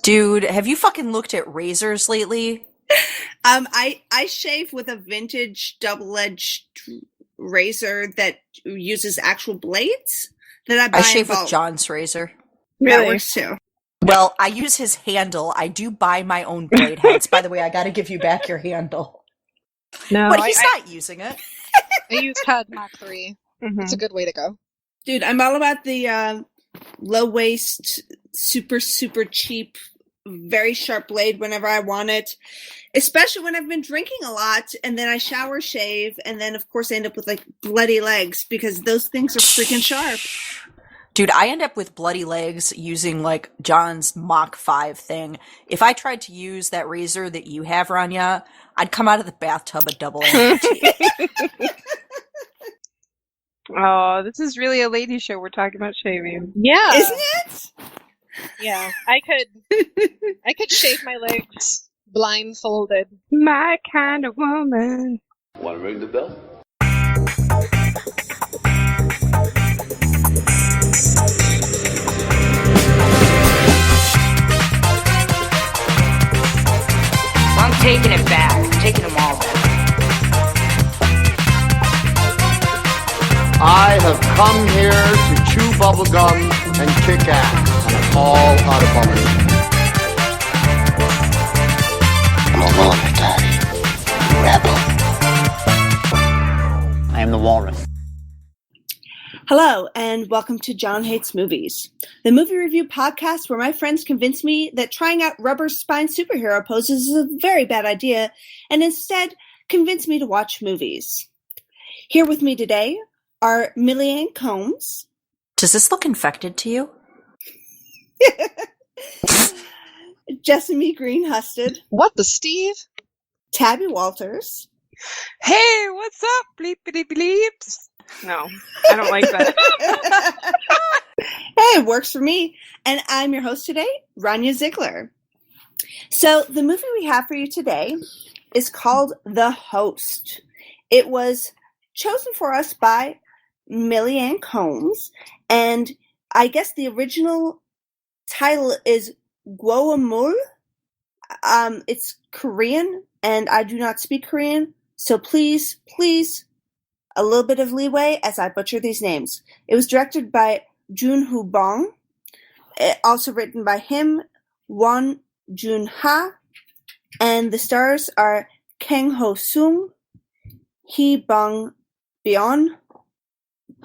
Dude, have you fucking looked at razors lately? I shave with a vintage double-edged razor that uses actual blades that I buy I in shave with bulk. John's razor. That works too. Well, I use his handle. I do buy my own blade heads. By the way, I gotta give you back your handle. No, But he's not using it. I use CAD Mach 3. Mhm. It's a good way to go. Dude, I'm all about the low-waist, super, super cheap, very sharp blade whenever I want it. Especially when I've been drinking a lot, and then I shower, shave, and then, of course, I end up with, like, bloody legs, because those things are freaking sharp. Dude, I end up with bloody legs using, like, John's Mach 5 thing. If I tried to use that razor that you have, Rania, I'd come out of the bathtub a double amputee. Oh, this is really a lady show. We're talking about shaving. Yeah. Isn't it? Yeah. I could shave my legs blindfolded. My kind of woman. Want to ring the bell? I'm taking it back. I'm taking them all back. I have come here to chew bubblegum and kick ass, and it's all out of bubblegum. I'm a loner, Daddy. Rebel. I am the walrus. Hello, and welcome to Jon Hates Movies, the movie review podcast where my friends convince me that trying out rubber spine superhero poses is a very bad idea, and instead convince me to watch movies. Here with me today are Millyanne Combs. Does this look infected to you? Jessamy Green-Husted. What the Steve? Tabby Walters. Hey, what's up, bleepity bleeps? No, I don't like that. Hey, it works for me. And I'm your host today, Rania Ziegler. So the movie we have for you today is called The Host. It was chosen for us by Millyanne Combs, and I guess the original title is Gwoamul. It's Korean, and I do not speak Korean, so please, a little bit of leeway as I butcher these names. It was directed by Jun-Ho Bong, also written by him, Won Jun-ha, and the stars are Kang Ho-sung, Hee Bong-byeon,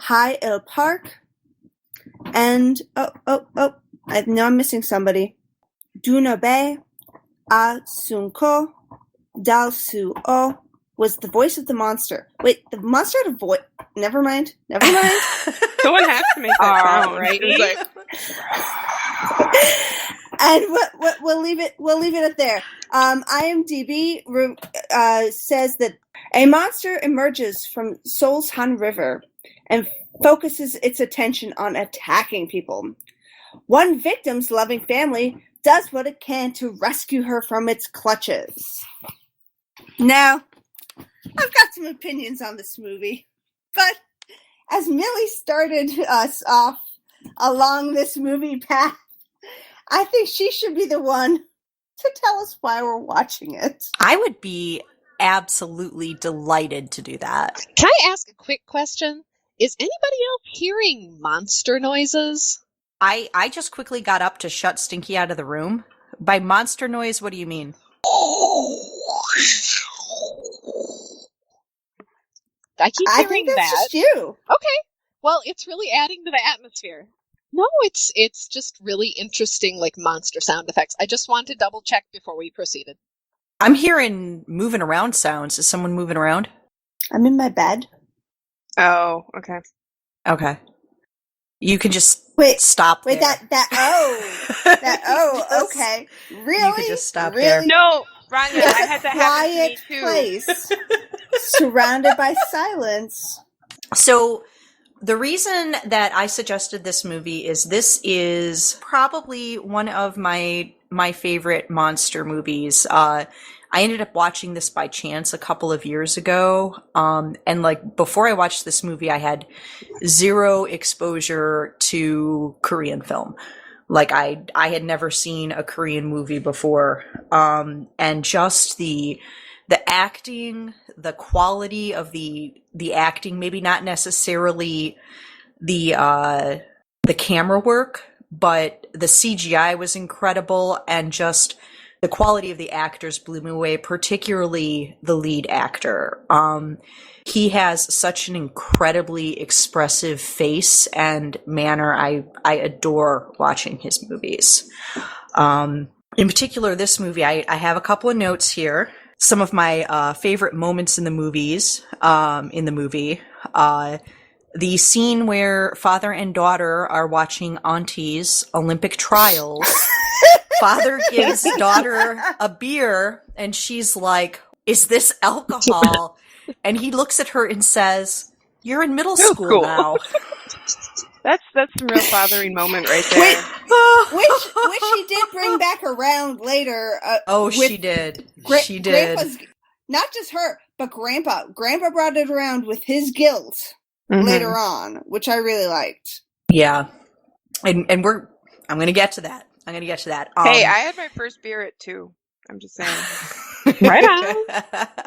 Hae Il Park, and I know I'm missing somebody. Doona Bae, Ah Sung-ko, Dal Su-oh was the voice of the monster. Wait, the monster had a voice? Never mind. Someone has to make that sound, right? It's like, And we'll leave it at there. IMDb says that a monster emerges from Seoul's Han River and focuses its attention on attacking people. One victim's loving family does what it can to rescue her from its clutches. Now, I've got some opinions on this movie, but as Millie started us off along this movie path, I think she should be the one to tell us why we're watching it. I would be absolutely delighted to do that. Can I ask a quick question? Is anybody else hearing monster noises? I just quickly got up to shut Stinky out of the room. By monster noise, what do you mean? I keep I hearing think that's that. just you. Okay. Well, it's really adding to the atmosphere. No, it's just really interesting, like monster sound effects. I just wanted to double check before we proceeded. I'm hearing moving around sounds. Is someone moving around? I'm in my bed. oh, okay. Okay. You can just stop Wait, there. Okay. Really? You could just stop really? there. No, Rania, I had to have Quiet it to me too. place, surrounded by silence. So the reason that I suggested this movie is this is probably one of my favorite monster movies. I ended up watching this by chance a couple of years ago. And like before I watched this movie, I had zero exposure to Korean film. like I had never seen a Korean movie before. And just the acting, the quality of the acting, maybe not necessarily the camera work, but the CGI was incredible, and just the quality of the actors blew me away, particularly the lead actor. He has such an incredibly expressive face and manner. I adore watching his movies. In particular, this movie, I have a couple of notes here. Some of my favorite moments in the movie. The scene where father and daughter are watching Auntie's Olympic trials. Father gives daughter a beer, and she's like, "Is this alcohol?" And he looks at her and says, "You're in middle school now." That's some real fathering moment right there. Which she did bring back around later. She did. She did. Grandpa's, not just her, but Grandpa. Grandpa brought it around with his guilt later on, which I really liked. Yeah. And I'm going to get to that. Hey, I had my first beer at 2. I'm just saying. Right on.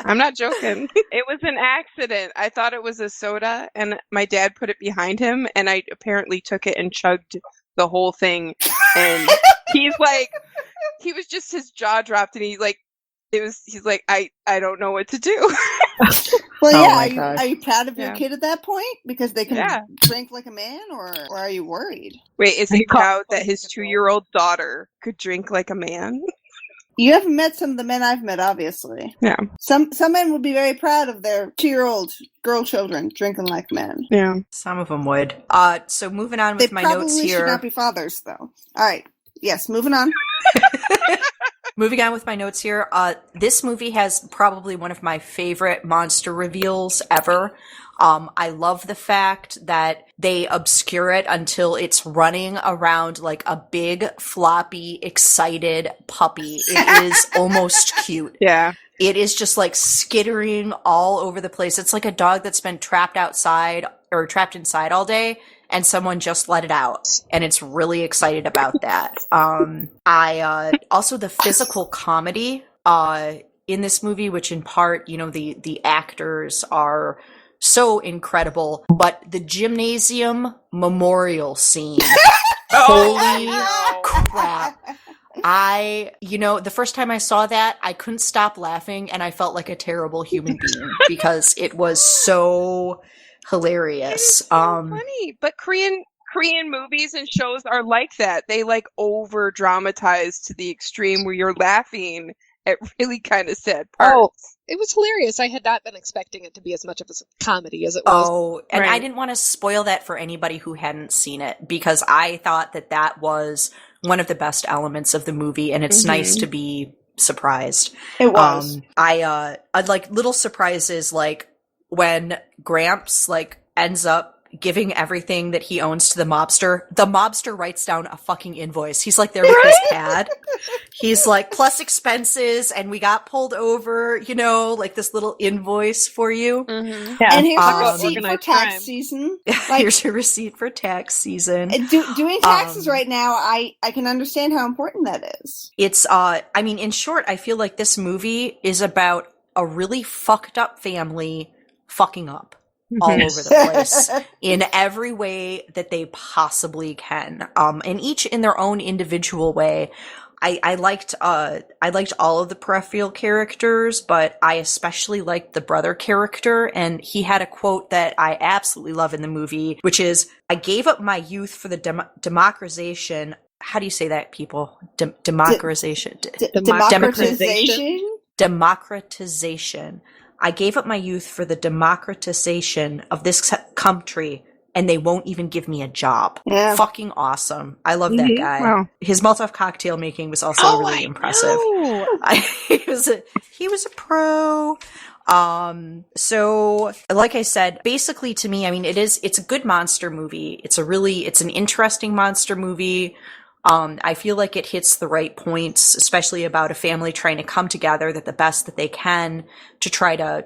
I'm not joking. It was an accident. I thought it was a soda, and my dad put it behind him, and I apparently took it and chugged the whole thing. And he was just, his jaw dropped, and he's like, I don't know what to do. Well, yeah. Are you proud of your kid at that point because they can drink like a man, or are you worried? Wait, is he proud that his 2-year-old daughter could drink like a man? You haven't met some of the men I've met, obviously. Yeah. Some men would be very proud of their 2-year-old girl children drinking like men. Yeah. Some of them would. So moving on with my notes here. They probably should not be fathers, though. All right. Yes, moving on. Moving on with my notes here. This movie has probably one of my favorite monster reveals ever. I love the fact that they obscure it until it's running around like a big, floppy, excited puppy. It is almost cute. Yeah. It is just like skittering all over the place. It's like a dog that's been trapped outside or trapped inside all day, and someone just let it out, and it's really excited about that. Also the physical comedy in this movie, which in part, the actors are so incredible, but the gymnasium memorial scene, holy crap. The first time I saw that, I couldn't stop laughing, and I felt like a terrible human being because it was so hilarious. It's so funny, but Korean movies and shows are like that. They like over dramatize to the extreme where you're laughing at really kind of sad parts. Oh, it was hilarious. I had not been expecting it to be as much of a comedy as it was. Oh, and right. I didn't want to spoil that for anybody who hadn't seen it, because I thought that was one of the best elements of the movie, and it's nice to be surprised. It was. I'd like little surprises, like when Gramps ends up giving everything that he owns to the mobster writes down a fucking invoice. He's like there with his pad. He's like, plus expenses, and we got pulled over, like this little invoice for you. Mm-hmm. Yeah. And here's a receipt for tax season. Here's your receipt for tax season. Doing taxes right now, I can understand how important that is. It's, in short, I feel like this movie is about a really fucked up family fucking up all over the place in every way that they possibly can, and each in their own individual way. I liked all of the peripheral characters, but I especially liked the brother character, and he had a quote that I absolutely love in the movie, which is, "I gave up my youth for the democratization." How do you say that, people? Democratization. Democratization. I gave up my youth for the democratization of this country, and they won't even give me a job. Yeah. Fucking awesome. I love that guy. Wow. His Molotov cocktail making was also really impressive. He was a pro. So like I said, basically to me, it's a good monster movie. It's an interesting monster movie. I feel like it hits the right points, especially about a family trying to come together the best that they can to try to,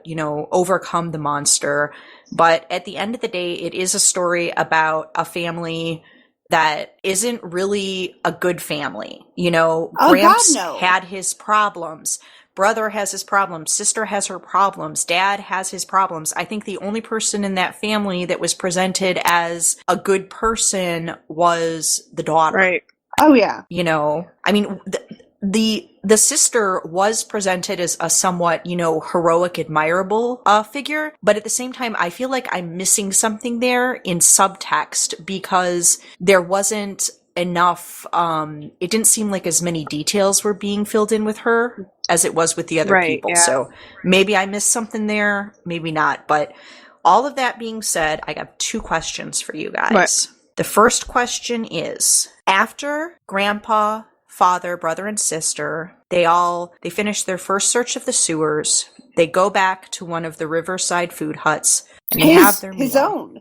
overcome the monster. But at the end of the day, it is a story about a family that isn't really a good family. You know, Oh, Gramps God, no. had his problems. Brother has his problems. Sister has her problems. Dad has his problems. I think the only person in that family that was presented as a good person was the daughter. Right. Oh, yeah. You know, I mean, the sister was presented as a somewhat, you know, heroic, admirable figure, but at the same time, I feel like I'm missing something there in subtext because there wasn't enough, it didn't seem like as many details were being filled in with her as it was with the other Right, people. yeah. So maybe I missed something there, maybe not. But all of that being said, I got 2 questions for you guys. What? The first question is, after Grandpa, father, brother, and sister, they finish their first search of the sewers. They go back to one of the riverside food huts and they have their meal.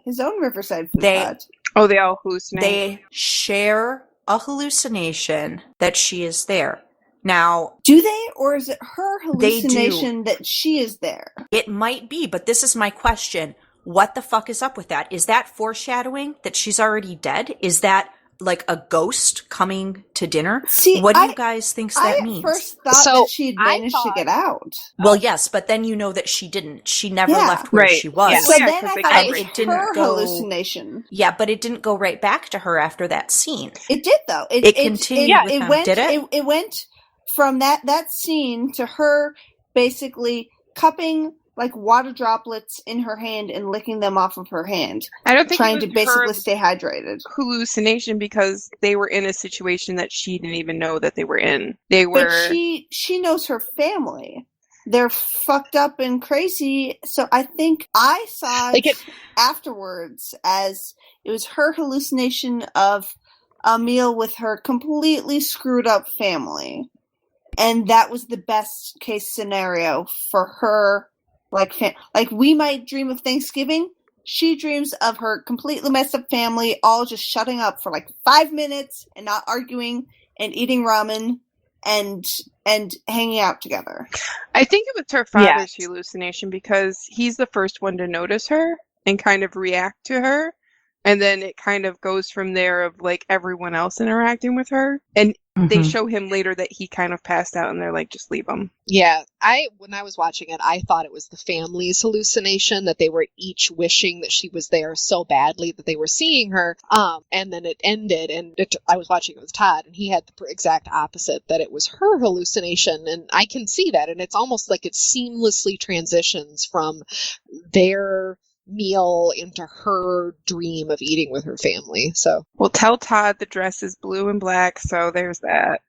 His own riverside food hut. Oh, they all hallucinate. They share a hallucination that she is there. Now, do they, or is it her They do. hallucination that she is there? It might be, but this is my question. What the fuck is up with that? Is that foreshadowing that she's already dead? Is that like a ghost coming to dinner? See, what do you guys think that I means? at first thought So, that she had I managed to thought- get out. Well, yes, but then you know that she didn't. She never Yeah. left where Right. she was. Yeah. So Yeah, then 'cause I they thought covered it was it didn't her go- hallucination. Yeah, but it didn't go right back to her after that scene. It did though. It continued with them. went. Did it? It went from that scene to her basically cupping like water droplets in her hand and licking them off of her hand, I don't think trying it to was basically her stay hydrated. hallucination because they were in a situation that she didn't even know that they were in. They were. But she knows her family. They're fucked up and crazy. So I think I saw Like it afterwards as it was her hallucination of a meal with her completely screwed up family. And that was the best case scenario for her. Like we might dream of Thanksgiving. She dreams of her completely messed up family all just shutting up for like 5 minutes and not arguing and eating ramen and hanging out together. I think it was her father's hallucination because he's the first one to notice her and kind of react to her. And then it kind of goes from there of like everyone else interacting with her. And they show him later that he kind of passed out and they're like, just leave him. Yeah, when I was watching it, I thought it was the family's hallucination, that they were each wishing that she was there so badly that they were seeing her. And then it ended, and I was watching it with Todd, and he had the exact opposite, that it was her hallucination, and I can see that, and it's almost like it seamlessly transitions from their meal into her dream of eating with her family. So, Well, tell Todd the dress is blue and black, so there's that.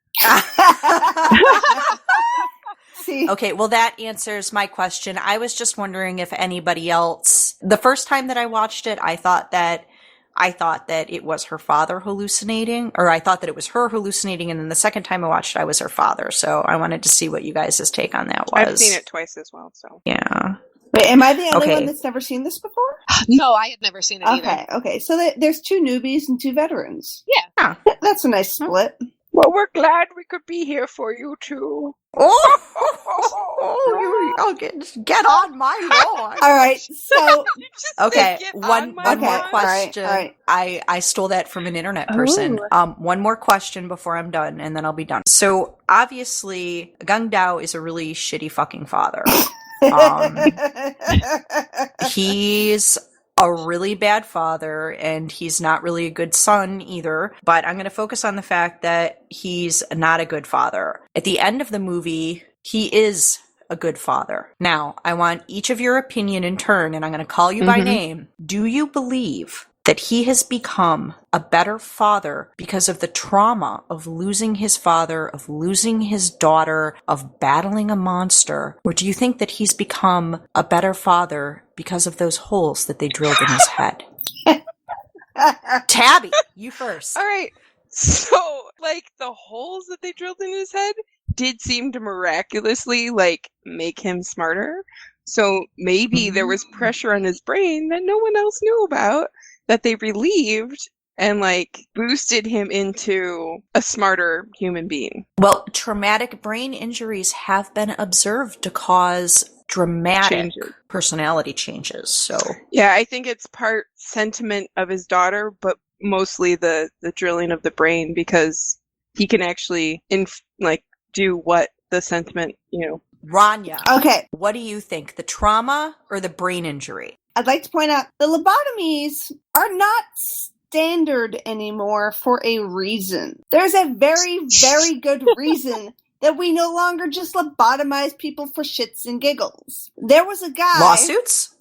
See? Okay, well, that answers my question. I was just wondering if anybody else. The first time that I watched it, I thought that it was her father hallucinating, or I thought that it was her hallucinating, and then the second time I watched it, I was her father. So I wanted to see what you guys' take on that was. I've seen it twice as well, so. Yeah. Wait, am I the only Okay. one that's never seen this before? no, I had never seen it either. Okay. So there's 2 newbies and 2 veterans. Yeah. That's a nice split. Well, we're glad we could be here for you, too. Get on my lawn. All right. So Okay, Get one on my more lawn. question. All right. I stole that from an internet person. One more question before I'm done, and then I'll be done. So obviously, Gung Dao is a really shitty fucking father. He's a really bad father, and he's not really a good son either. But I'm going to focus on the fact that he's not a good father. At the end of the movie, he is a good father. Now, I want each of your opinion in turn, and I'm going to call you by name. Do you believe that he has become a better father because of the trauma of losing his father, of losing his daughter, of battling a monster? Or do you think that he's become a better father because of those holes that they drilled in his head? Tabby, you first. All right. So, like, the holes that they drilled in his head did seem to miraculously, like, make him smarter. So maybe there was pressure on his brain that no one else knew about, that they relieved and, like, boosted him into a smarter human being. Well, traumatic brain injuries have been observed to cause dramatic personality changes. So yeah, I think it's part sentiment of his daughter, but mostly the drilling of the brain, because he can actually do what the sentiment, Rania, Okay, what do you think? The trauma or the brain injury? I'd like to point out the lobotomies are not standard anymore for a reason. There's a very, very good reason that we no longer just lobotomize people for shits and giggles. There was a guy Lawsuits?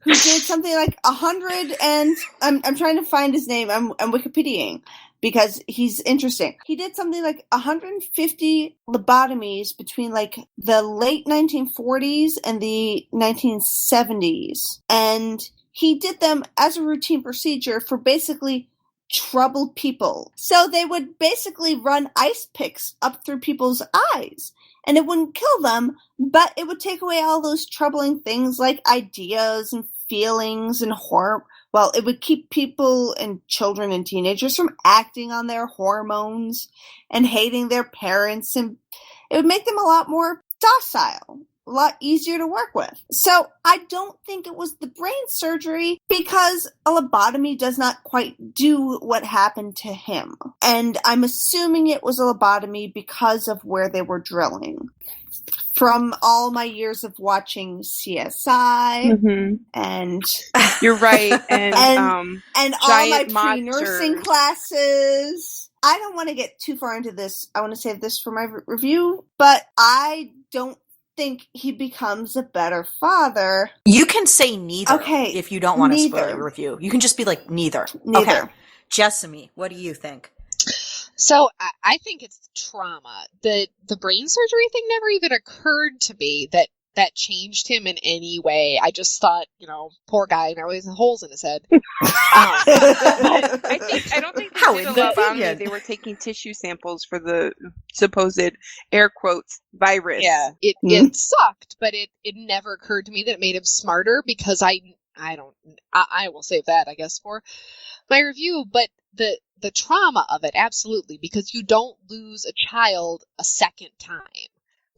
who did something like 100 and I'm trying to find his name. I'm Wikipediaing because he's interesting. He did something like 150 lobotomies between like the late 1940s and the 1970s. And he did them as a routine procedure for basically troubled people. So they would basically run ice picks up through people's eyes. And it wouldn't kill them, but it would take away all those troubling things like ideas and feelings and well, it would keep people and children and teenagers from acting on their hormones and hating their parents, and it would make them a lot more docile, a lot easier to work with. So I don't think it was the brain surgery, because a lobotomy does not quite do what happened to him. And I'm assuming it was a lobotomy because of where they were drilling. From all my years of watching CSI and You're right, and all my giant pre-nursing monsters. classes. I don't want to get too far into this. I want to save this for my review, but I don't think he becomes a better father. You can say neither Okay, if you don't want to spoil neither. a review. You can just be like, neither. Neither. Okay. Jessamy, what do you think? So I think it's trauma. The brain surgery thing never even occurred to me that changed him in any way. I just thought, poor guy, now he has holes in his head. I don't think How they did a inconvenient. lobotomy. They were taking tissue samples for the supposed air quotes virus. Yeah, it sucked, but it never occurred to me that it made him smarter, because I will save that, I guess, for my review. But the trauma of it, absolutely, because you don't lose a child a second time.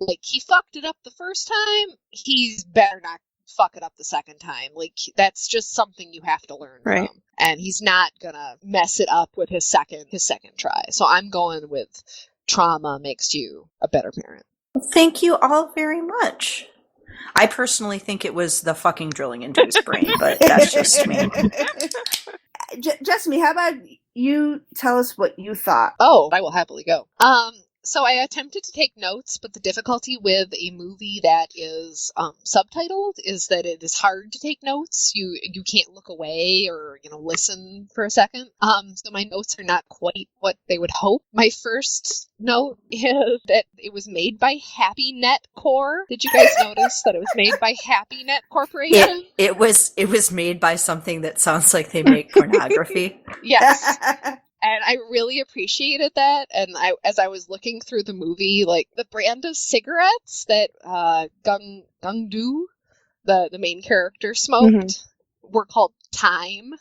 Like, he fucked it up the first time, he's better not fuck it up the second time. Like, that's just something you have to learn Right. from. And he's not gonna mess it up with his second try. So I'm going with trauma makes you a better parent. Thank you all very much. I personally think it was the fucking drilling into his brain, but that's just me. Jessamy, how about you tell us what you thought? Oh, I will happily go. So I attempted to take notes, but the difficulty with a movie that is subtitled is that it is hard to take notes. You can't look away or listen for a second. So my notes are not quite what they would hope. My first note is that it was made by Happy Net Corp. Did you guys notice that it was made by Happy Net Corporation? It was made by something that sounds like they make pornography. Yes. And I really appreciated that. And as I was looking through the movie, like, the brand of cigarettes that Gungdu, the main character, smoked were called Time.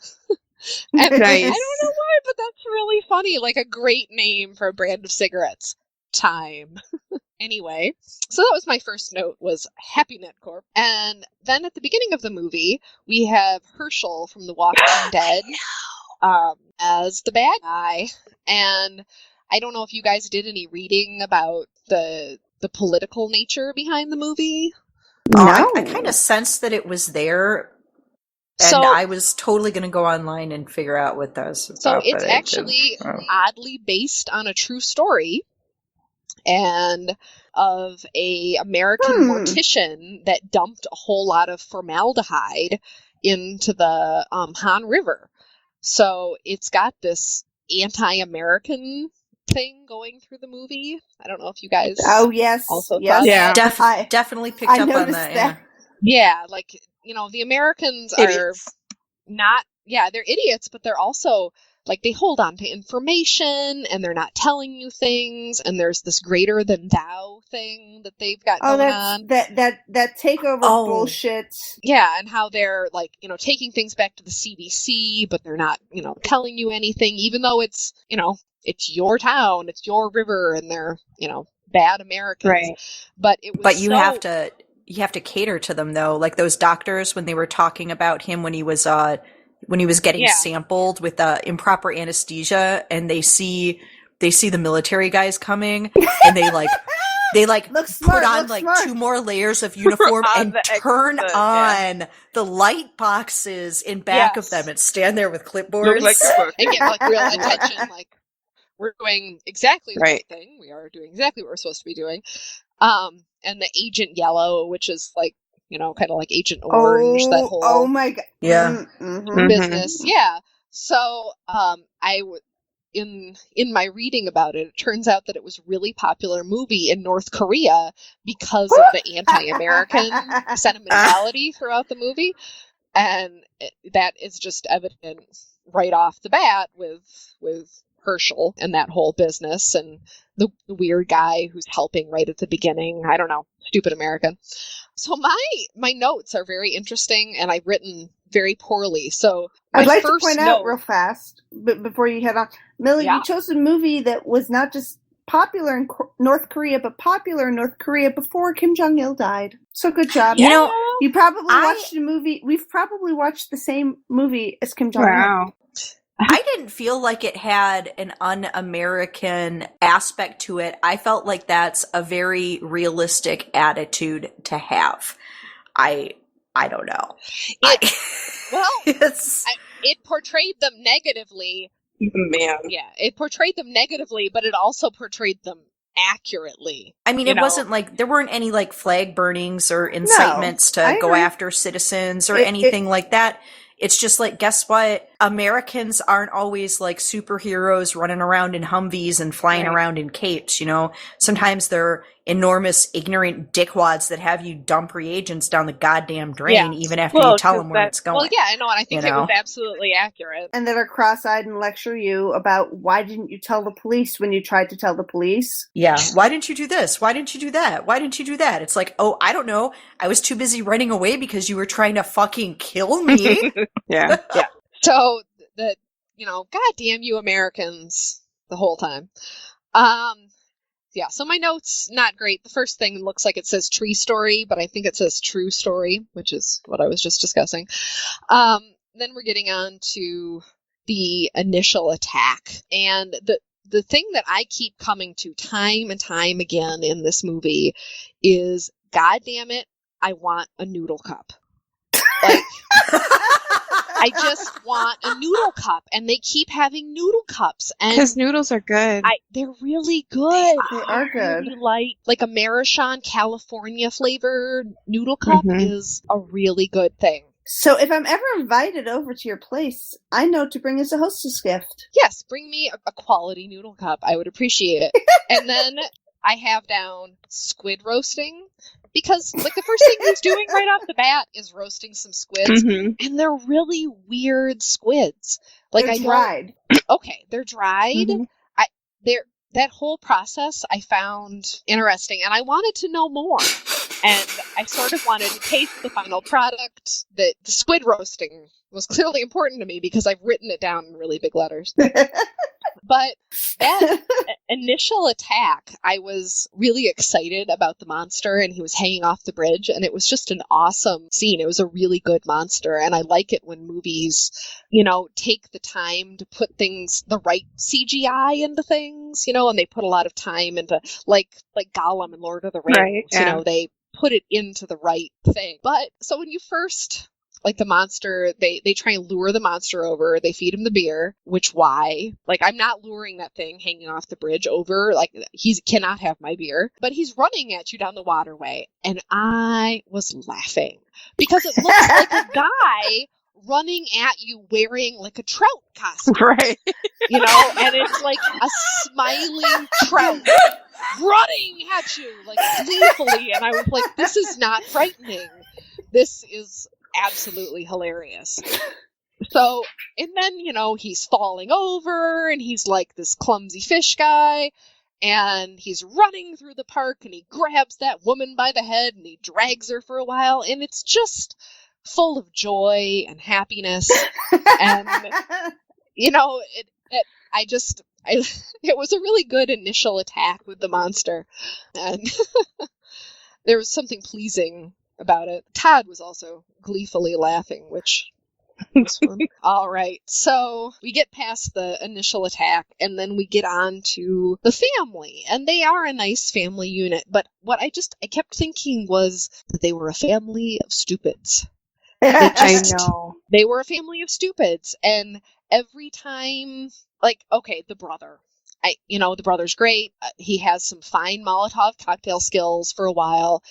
And Nice. I don't know why, but that's really funny. Like, a great name for a brand of cigarettes. Time. Anyway, so that was my first note, was Happy Net Corp. And then at the beginning of the movie, we have Herschel from The Walking Dead. As the bad guy, and I don't know if you guys did any reading about the political nature behind the movie. No. I kind of sensed that it was there, and So- I was totally going to go online and figure out what that was about. So it's but I actually didn't. oddly based on a true story, and of a American mortician that dumped a whole lot of formaldehyde into the Han River. So it's got this anti-American thing going through the movie. I don't know if you guys Oh, yes. also yes. thought Yeah. that. Definitely picked I up on noticed that. that. Yeah, like, the Americans are Idiots. not, they're idiots, but they're also, like, they hold on to information, and they're not telling you things, and there's this greater than thou thing that they've got Oh, going that's on. that takeover Oh. bullshit. Yeah, and how they're, like, taking things back to the CDC, but they're not, telling you anything, even though it's, it's your town, it's your river, and they're, bad Americans. Right. But it was But you have to cater to them, though. Like those doctors, when they were talking about him when he was when he was getting Yeah. sampled with improper anesthesia, and they see the military guys coming, and they Look smart, put on look like smart. 2 more layers of uniform On and the turn exit, on the light boxes in back of Yes. them and stand there with clipboards. Look like a book. And get like real attention, like we're doing exactly the Right. right thing. We are doing exactly what we're supposed to be doing. And the Agent Yellow, which is like, you know, kind of like Agent Orange, that whole Oh my god. Yeah. Mhm. business. Yeah. So in my reading about it, it turns out that it was a really popular movie in North Korea because of the anti-American sentimentality throughout the movie. And that is just evident right off the bat with Herschel and that whole business and the weird guy who's helping right at the beginning. I don't know, stupid American. So my notes are very interesting, and I've written very poorly. So my I'd like to first point out real fast, but before you head on, Millie, Yeah. you chose a movie that was not just popular in North Korea, but popular in North Korea before Kim Jong-il died. So good job. You know, You probably I- watched a movie. We've probably watched the same movie as Kim Jong-il. Wow. I didn't feel like it had an un-American aspect to it. I felt like that's a very realistic attitude to have. I don't know. It portrayed them negatively. Man. Yeah, it portrayed them negatively, but it also portrayed them accurately. I mean, You it know? wasn't like there weren't any like flag burnings or incitements I to go agree. after citizens or It- anything like that. It's just like, guess what? Americans aren't always like superheroes running around in Humvees and flying Right. around in capes, you know? Sometimes they're enormous, ignorant dickwads that have you dump reagents down the goddamn drain Yeah. even after Well, you tell 'cause them where that- it's going. Well, yeah, I know, and I think You it was know? absolutely accurate. And that are cross-eyed and lecture you about why didn't you tell the police when you tried to tell the police? Yeah. Why didn't you do this? Why didn't you do that? Why didn't you do that? It's like, oh, I don't know. I was too busy running away because you were trying to fucking kill me. Yeah. So that, you know, goddamn you Americans the whole time. Yeah, so my notes, not great. The first thing looks like it says tree story, but I think it says true story, which is what I was just discussing. Then we're getting on to the initial attack. And the thing that I keep coming to time and time again in this movie is, God damn it, I want a noodle cup. Like, I just want a noodle cup, and they keep having noodle cups, and Because noodles are good. they're really good. They are good. Really like a Marichon California flavored noodle cup Mhm. is a really good thing. So if I'm ever invited over to your place, I know to bring as a hostess gift. Yes, bring me a quality noodle cup. I would appreciate it. And then I have down squid roasting, because like the first thing he's doing right off the bat is roasting some squids, Mhm. and they're really weird squids. Like They're I don't- dried. Okay, they're dried. Mhm. That whole process I found interesting, and I wanted to know more. And I sort of wanted to taste the final product. The squid roasting was clearly important to me because I've written it down in really big letters. But that initial attack, I was really excited about the monster, and he was hanging off the bridge, and it was just an awesome scene. It was a really good monster, and I like it when movies, you know, take the time to put things, the right CGI into things, you know, and they put a lot of time into, like Gollum in Lord of the Rings, Right, you yeah. know, they put it into the right thing. But, so when you first... Like the monster, they try and lure the monster over. They feed him the beer, which why? Like, I'm not luring that thing hanging off the bridge over. Like, he cannot have my beer. But he's running at you down the waterway. And I was laughing. Because it looks like a guy running at you wearing like a trout costume. Right. You know? And it's like a smiling trout running at you, like, gleefully. And I was like, this is not frightening. This is absolutely hilarious. So, and then, you know, he's falling over, and he's like this clumsy fish guy, and he's running through the park, and he grabs that woman by the head, and he drags her for a while, and it's just full of joy and happiness. And, you know, it was a really good initial attack with the monster, and there was something pleasing about it. Todd was also gleefully laughing, which This one. All right, so we get past the initial attack, and then we get on to the family, and they are a nice family unit. But what I kept thinking was that they were a family of stupids. I know. They were a family of stupids, and every time, like, okay, the brother. The brother's great. He has some fine Molotov cocktail skills for a while,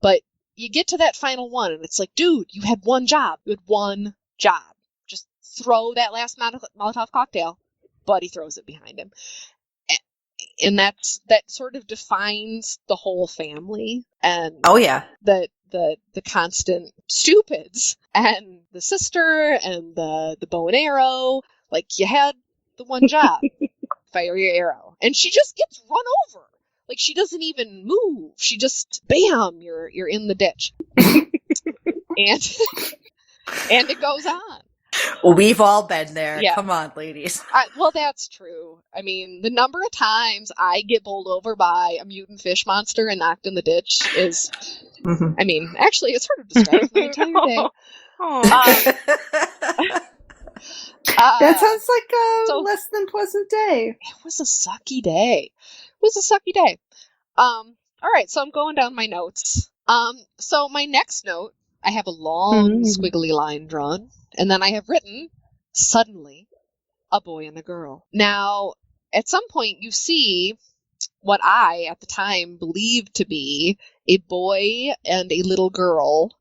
but you get to that final one, and it's like, dude, you had one job. You had one job. Just throw that last Molotov cocktail. But he throws it behind him. And that sort of defines the whole family. And Oh yeah. the constant stupids. And the sister and the bow and arrow. Like, you had the one job. Fire your arrow. And she just gets run over. Like, she doesn't even move. She just, bam, you're in the ditch. And it goes on. Well, we've all been there. Yeah. Come on, ladies. Well, that's true. I mean, the number of times I get bowled over by a mutant fish monster and knocked in the ditch is, Mhm. I mean, actually, it's hard to describe my entire day. That sounds like a so- less than pleasant day. It was a sucky day. All right, so I'm going down my notes. So my next note, I have a long squiggly line drawn, and then I have written, suddenly, a boy and a girl. Now, at some point, you see what I, at the time, believed to be a boy and a little girl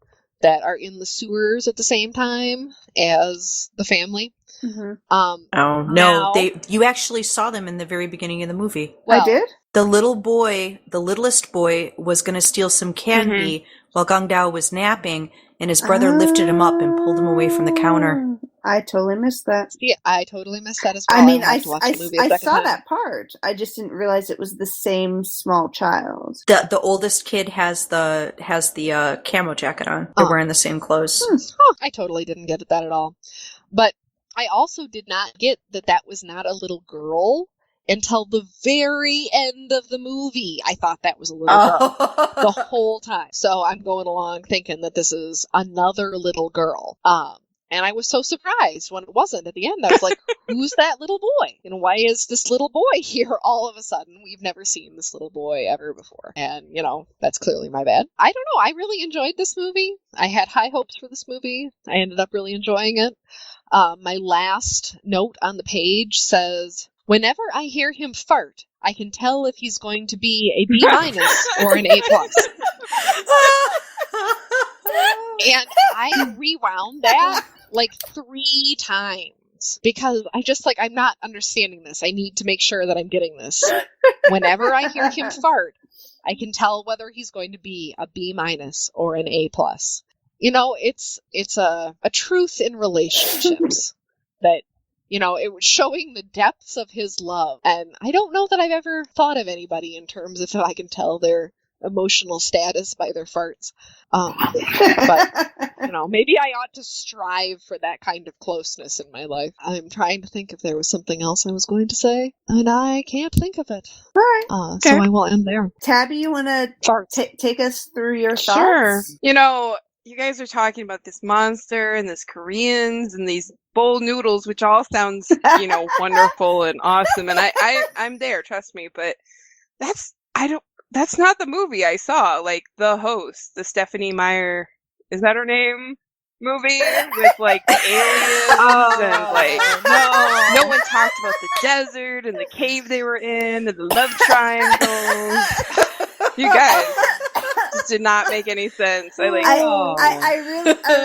that are in the sewers at the same time as the family. Mm-hmm. Oh no, Now- you actually saw them in the very beginning of the movie. Well, I did? The littlest boy, was going to steal some candy while Gong Dao was napping, and his brother lifted him up and pulled him away from the counter. I totally missed that. Yeah, I totally missed that as well. I mean, I'll I have to watch the movie a saw second time. that part. I just didn't realize it was the same small child. The oldest kid has the camo jacket on. They're Oh. wearing the same clothes. I totally didn't get that at all. But I also did not get that was not a little girl until the very end of the movie. I thought that was a little girl the whole time. So I'm going along thinking that this is another little girl. And I was so surprised when it wasn't at the end. I was like, who's that little boy? And why is this little boy here all of a sudden? We've never seen this little boy ever before. And, that's clearly my bad. I don't know. I really enjoyed this movie. I had high hopes for this movie. I ended up really enjoying it. My last note on the page says, whenever I hear him fart, I can tell if he's going to be a B- or an A+. And I rewound that like 3 times because I'm not understanding this. I need to make sure that I'm getting this. Whenever I hear him fart, I can tell whether he's going to be a B- or an A+. It's a truth in relationships that, it was showing the depths of his love. And I don't know that I've ever thought of anybody in terms of if I can tell their emotional status by their farts. But, maybe I ought to strive for that kind of closeness in my life. I'm trying to think if there was something else I was going to say, and I can't think of it. All right. So I will end there. Tabby, you want to Farts. take us through your Sure. thoughts? You guys are talking about this monster and this Koreans and these bowl noodles, which all sounds, wonderful and awesome. And I'm there, trust me. But that's not the movie I saw. Like, The Host, the Stephenie Meyer, is that her name? Movie with like the aliens and like no one talked about the desert and the cave they were in and the love triangles. You guys just did not make any sense. I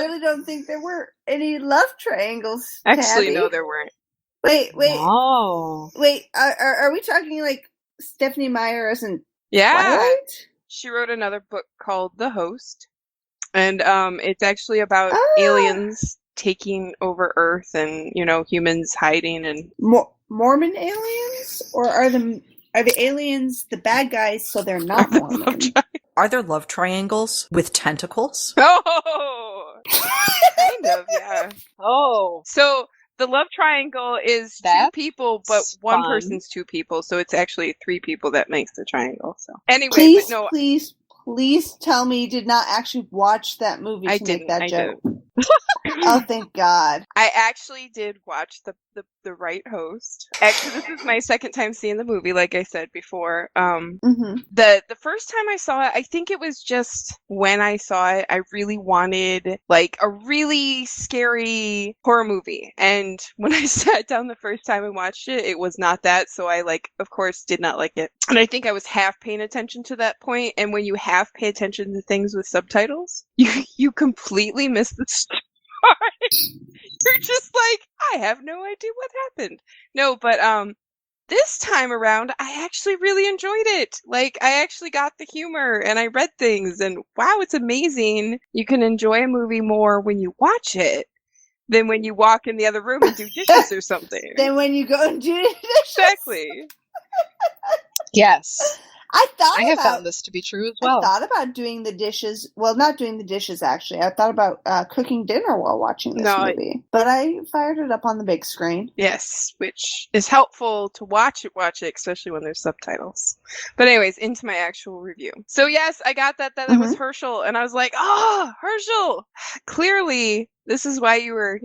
really don't think there were any love triangles. Actually, Tabby. no, there weren't. Wait. Oh. Wait, are we talking like Stephenie Meyer isn't Yeah. Twilight? She wrote another book called The Host. And it's actually about aliens taking over Earth and, humans hiding and Mormon aliens? Or are the aliens the bad guys so they're not Mormon? Are there love triangles with tentacles? Oh! Kind of, yeah. Oh. So the love triangle is That's 2 people, but one fun. person's 2 people, so it's actually 3 people that makes the triangle. So anyway, Please, but no, please tell me you did not actually watch that movie to I make didn't. that I joke. didn't. Oh, thank God. I actually did watch the right host. Actually, this is my second time seeing the movie, like I said before. The first time I saw it, I think it was just when I saw it, I really wanted like a really scary horror movie. And when I sat down the first time and watched it, it was not that. So I of course, did not like it. And I think I was half paying attention to that point. And when you half pay attention to things with subtitles, you completely miss the story. You're just like, I have no idea what happened. No, but this time around, I actually really enjoyed it. Like, I actually got the humor, and I read things, and wow, it's amazing. You can enjoy a movie more when you watch it than when you walk in the other room and do dishes or something. Then when you go and do dishes. Exactly. Yes. I have found this to be true as well. I thought about doing the dishes. Well, not doing the dishes, actually. I thought about cooking dinner while watching this movie. But I fired it up on the big screen. Yes, which is helpful to watch it, especially when there's subtitles. But anyways, into my actual review. So yes, I got that it was Herschel, and I was like, oh, Herschel! Clearly, this is why you were,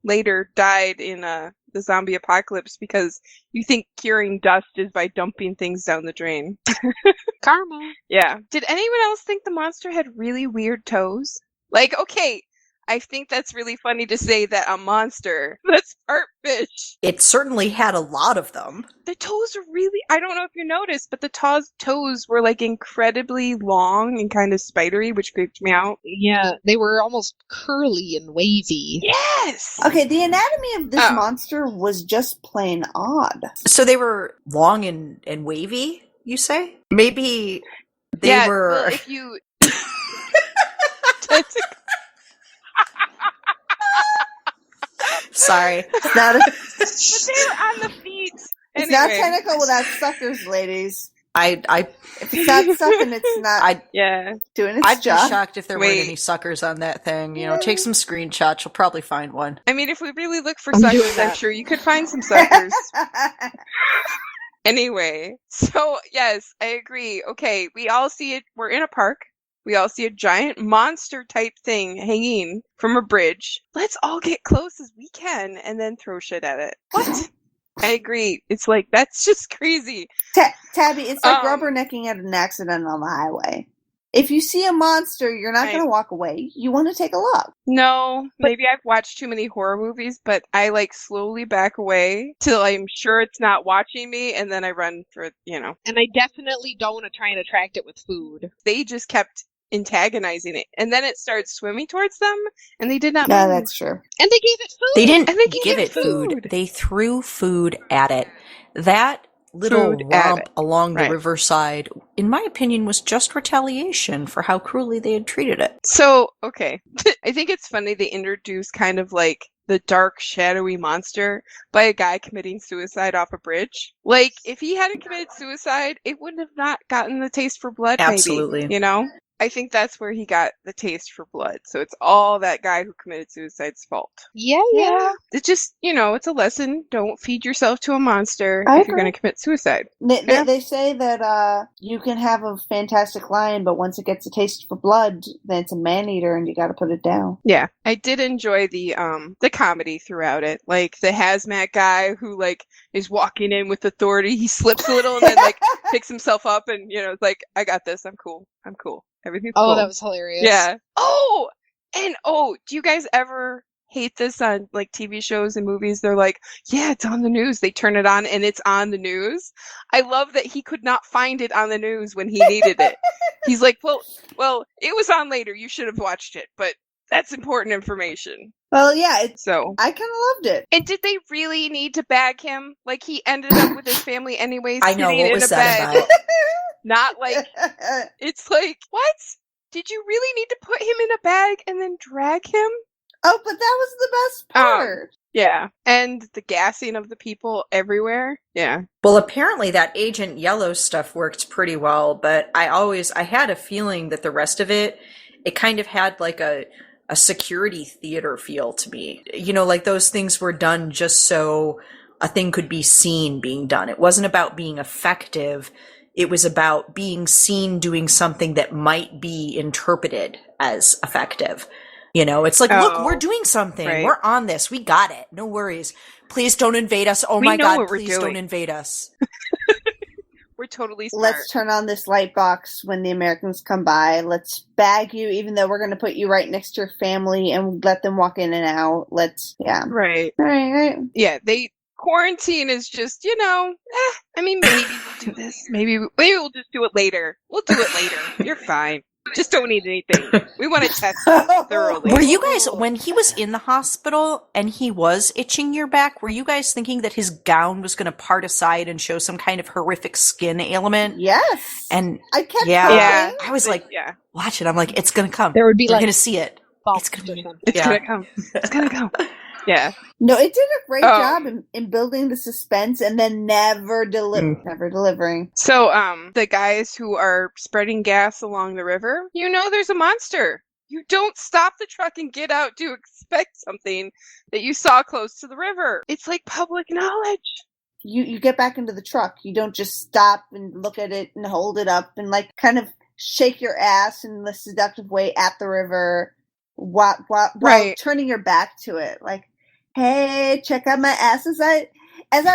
later died in the zombie apocalypse, because you think curing dust is by dumping things down the drain. Karma. Yeah. Did anyone else think the monster had really weird toes? Like, okay, I think that's really funny to say that a monster that's part fish. It certainly had a lot of them. The toes are really, I don't know if you noticed, but the toes were like incredibly long and kind of spidery, which creeped me out. Yeah, they were almost curly and wavy. Yes! Okay, the anatomy of this monster was just plain odd. So they were long and wavy, you say? Maybe they were... Well, if you... Sorry. It's not but they were on the feet. It's not technical without suckers, ladies. If it's not sucking, it's not doing its job. I'd be shocked if there weren't any suckers on that thing. Take some screenshots. You'll probably find one. I mean, if we really look for suckers, I'm sure you could find some suckers. Anyway, so yes, I agree. Okay, we all see it. We're in a park. We all see a giant monster type thing hanging from a bridge. Let's all get close as we can and then throw shit at it. What? I agree. It's like, that's just crazy. Tabby, it's like rubbernecking at an accident on the highway. If you see a monster, you're not going to walk away. You want to take a look. No, maybe I've watched too many horror movies, but I slowly back away till I'm sure it's not watching me, and then I run for, And I definitely don't want to try and attract it with food. They just kept antagonizing it, and then it started swimming towards them, and they did not move. That's true. And they gave it food. They didn't and they give it food. They threw food at it. That little romp along the riverside, in my opinion, was just retaliation for how cruelly they had treated it. So, okay. I think it's funny they introduced kind of like the dark, shadowy monster by a guy committing suicide off a bridge. Like, if he hadn't committed suicide, it wouldn't have not gotten the taste for blood, Absolutely. Maybe, I think that's where he got the taste for blood. So it's all that guy who committed suicide's fault. Yeah. It's just, it's a lesson. Don't feed yourself to a monster if you're going to commit suicide. They say that you can have a fantastic lion, but once it gets a taste for blood, then it's a man-eater and you got to put it down. Yeah. I did enjoy the comedy throughout it. Like the hazmat guy who is walking in with authority. He slips a little and then picks himself up and, it's like, I got this. I'm cool. Everything's cool. Oh, that was hilarious. Yeah. Oh, and do you guys ever hate this on TV shows and movies? They're like, yeah, it's on the news. They turn it on and it's on the news. I love that he could not find it on the news when he needed it. He's like, well, it was on later. You should have watched it, but that's important information. Well, yeah. I kind of loved it. And did they really need to bag him? Like he ended up with his family anyways. I know, what was that about? Not it's like, what? Did you really need to put him in a bag and then drag him? Oh, but that was the best part. Yeah. And the gassing of the people everywhere. Yeah. Well, apparently that Agent Yellow stuff worked pretty well, but I had a feeling that the rest of it kind of had a security theater feel to me. Those things were done just so a thing could be seen being done. It wasn't about being effective. It was about being seen doing something that might be interpreted as effective. You know, it's like, look, Oh, we're doing something. right. We're on this. We got it. No worries. Please don't invade us. Oh We my know God, what we're please don't doing. invade us. We're totally smart. Let's turn on this light box when the Americans come by. Let's bag you, even though we're going to put you right next to your family and let them walk in and out. Yeah. Right. Right. Yeah, quarantine is just, I mean, maybe we'll do this. Maybe we'll just do it later. We'll do it later. You're fine. Just don't need anything. We want to test you thoroughly. Were you guys, when he was in the hospital and he was itching your back, were you guys thinking that his gown was going to part aside and show some kind of horrific skin ailment? Yes. And I kept Yeah. I was like, watch it. I'm like, it's going to come. There would be You're like going to see it. bumps It's or gonna be- something. It's Yeah. going to come. It's going to come. Yeah. No, it did a great Oh. job in building the suspense and then never delivering. So, the guys who are spreading gas along the river, there's a monster. You don't stop the truck and get out to expect something that you saw close to the river. It's like public knowledge. You get back into the truck. You don't just stop and look at it and hold it up and like kind of shake your ass in the seductive way at the river while Right. turning your back to it. Like, hey, check out my ass as I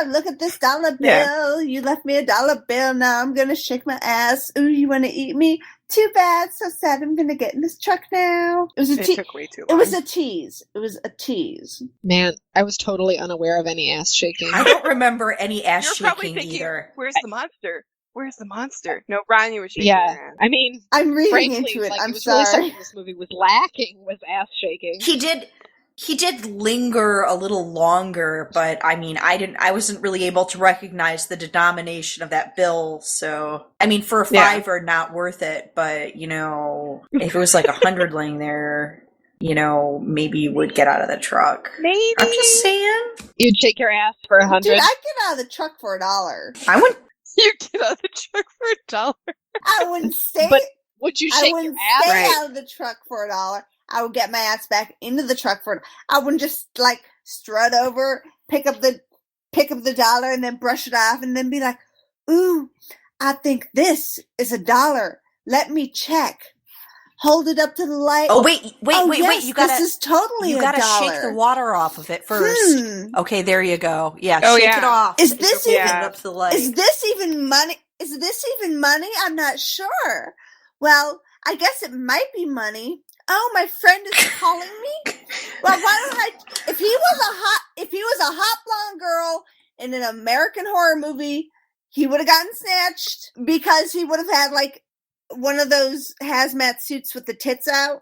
look at this dollar bill. Yeah. You left me a dollar bill. Now I'm gonna shake my ass. Ooh, you want to eat me? Too bad. So sad. I'm gonna get in this truck now. It was a It tease. took way too It long. was a tease. It was a tease. Man, I was totally unaware of any ass shaking. I don't remember any ass You're probably shaking thinking, either. where's the monster? Where's the monster? No, Ron, you were shaking Yeah, your ass. I mean, I'm reading frankly, into it. like, I'm it was really sorry. something this movie was lacking was ass shaking. He did linger a little longer, but I mean, I wasn't really able to recognize the denomination of that bill. So, I mean, for a $5, not worth it. But, if it was like 100 laying there, maybe you would get out of the truck. Maybe. I'm just saying. You'd shake your ass for 100. Dude, I'd get out of the truck for $1. I would. You get out of the truck for $1. I wouldn't stay. But would you I shake your wouldn't ass? stay Right. out of the truck for $1. I would get my ass back into the truck for. I wouldn't just like strut over, pick up the dollar, and then brush it off, and then be like, "Ooh, I think this is $1. Let me check." Hold it up to the light. Oh wait! Yes, You gotta. This is totally You $1. gotta shake the water off of it first. Okay, there you go. Yeah, Oh, shake yeah. it off. Is If this you're even- putting it up to the light? Is this even money? I'm not sure. Well, I guess it might be money. Oh, my friend is calling me. Well, why don't I? If he was a hot blonde girl in an American horror movie, he would have gotten snatched because he would have had like one of those hazmat suits with the tits out,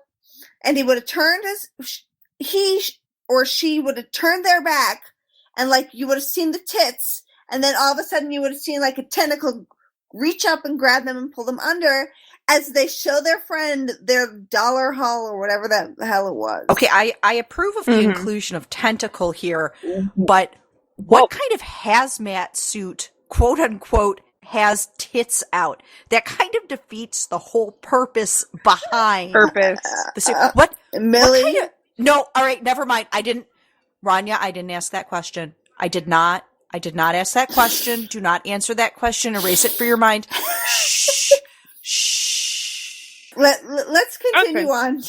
and he would have turned he or she would have turned their back, and like you would have seen the tits, and then all of a sudden you would have seen like a tentacle reach up and grab them and pull them under as they show their friend their dollar haul or whatever the hell it was. Okay, I approve of the Mhm. inclusion of tentacle here, but what kind of hazmat suit, quote unquote, has tits out? That kind of defeats the whole purpose behind Purpose. the suit. What Millie, kind of, no, all right, never mind. Rania, I didn't ask that question. I did not ask that question. Do not answer that question. Erase it for your mind. Shh. Shh. let's continue Okay. on.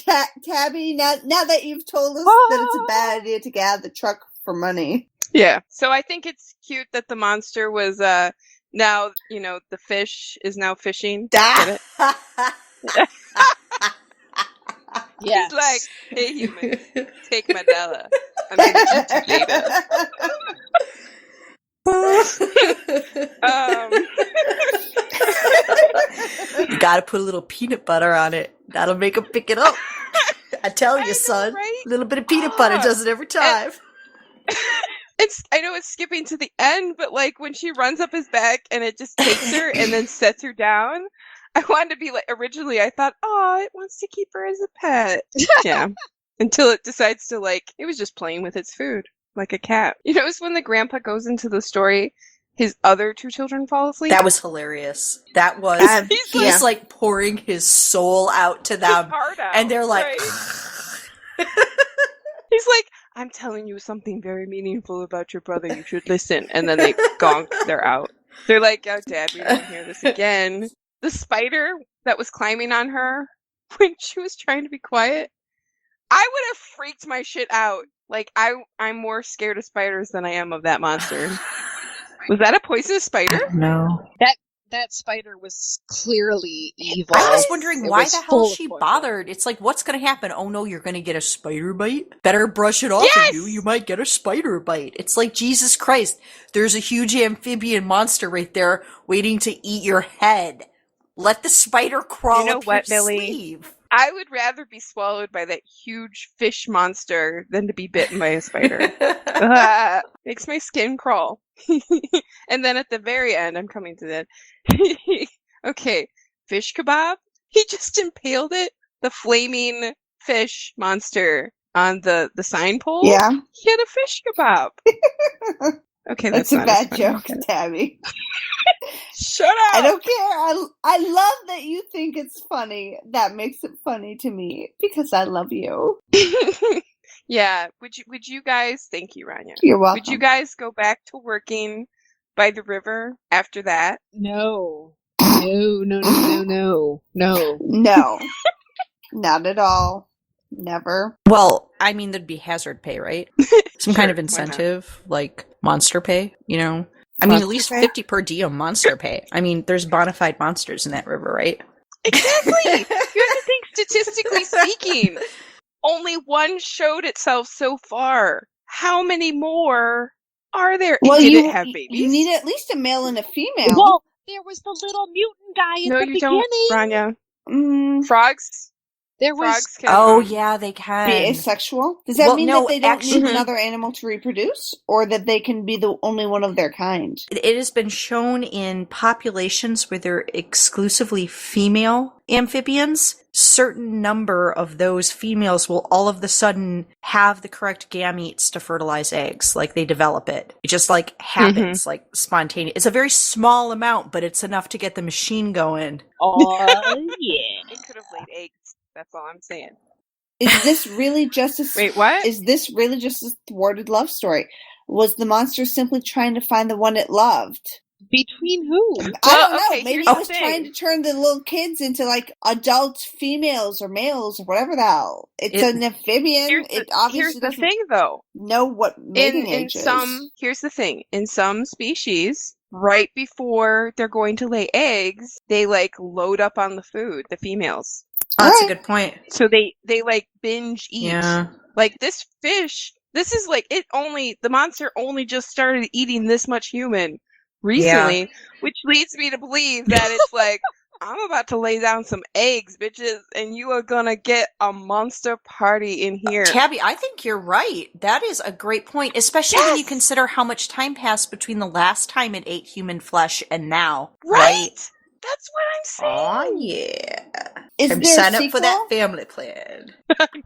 Tabby, now that you've told us that it's a bad idea to get out of the truck for money. Yeah. So I think it's cute that the monster was now, the fish is now fishing. Get it? Yes. He's like, hey human, take my dollar. I'm gonna eat you later. You gotta put a little peanut butter on it. That'll make them pick it up. I tell I you, know, son. right? A little bit of peanut butter does it every time. I know it's skipping to the end, but like when she runs up his back and it just takes her and then sets her down, I wanted to be like, originally I thought, oh, it wants to keep her as a pet. Yeah. Until it decides to it was just playing with its food like a cat. It's when the grandpa goes into the story, his other two children fall asleep. That was hilarious. That was, he's like pouring his soul out to them. His heart out, And they're like, right. He's like, I'm telling you something very meaningful about your brother. You should listen. And then they gonk. They're out. They're like, oh, Dad, we won't hear this again. The spider that was climbing on her when she was trying to be quiet. I would have freaked my shit out. Like, I'm more scared of spiders than I am of that monster. Was that a poisonous spider? No. That spider was clearly evil. I was wondering It why was the hell full of she poison. bothered. It's like, what's going to happen? Oh no, you're going to get a spider bite? Better brush it off Yes! of you. You might get a spider bite. It's like, Jesus Christ, there's a huge amphibian monster right there waiting to eat your head. Let the spider crawl You know up what, your Millie? sleeve. I would rather be swallowed by that huge fish monster than to be bitten by a spider. Makes my skin crawl. And then at the very end, I'm coming to that. Okay, fish kebab. He just impaled it, the flaming fish monster, on the sign pole. Yeah. He had a fish kebab. Okay, That's that's a not as bad funny. joke, Okay. Tabby. Shut up! I don't care. I love that you think it's funny. That makes it funny to me because I love you. Yeah. Would you guys? Thank you, Rania. You're welcome. Would you guys go back to working by the river after that? No. No. No. Not at all. Never. Well, I mean, there'd be hazard pay, right? Some kind Sure, of why not? incentive, like monster pay, you know? I mean, at Monster least pay? 50 per diem monster pay. I mean, there's bona fide monsters in that river, right? Exactly. Here's the thing. Statistically speaking, only one showed itself so far. How many more are there? Well, Did you it have babies? you need at least a male and a female. Well, there was the little mutant guy at No, the you beginning. don't, Rania. Mm, Frogs. There was Frogs can. Oh, yeah, they be can. asexual. Does that Well, mean no, that they don't actually- need another animal to reproduce, or that they can be the only one of their kind? It has been shown in populations where they're exclusively female amphibians, certain number of those females will all of the sudden have the correct gametes to fertilize eggs. Like they develop it. It just like happens, like spontaneous. It's a very small amount, but it's enough to get the machine going. Oh yeah. It could have laid eggs. That's all I'm saying. Is this really just a Wait, what? Is this really just a thwarted love story? Was the monster simply trying to find the one it loved? Between who? I Well, don't know. okay, Maybe here's it the was thing. trying to turn the little kids into like adult females or males or whatever the hell. It's It- an amphibian. Here's It the obviously thing, doesn't though. know what mating In age is. some, here's the thing. In some species, right before they're going to lay eggs, they like load up on the food, the females. Oh, that's a Alright. good point. So they like binge eat. Yeah. Like this fish, this is like the monster only just started eating this much human recently, which leads me to believe that it's like, I'm about to lay down some eggs, bitches, and you are gonna get a monster party in here. Tabby, I think you're right. That is a great point, especially when you Yes! consider how much time passed between the last time it ate human flesh and now. Right? That's what I'm saying. Oh, yeah. Is I'm there a signing up sequel? for that family plan.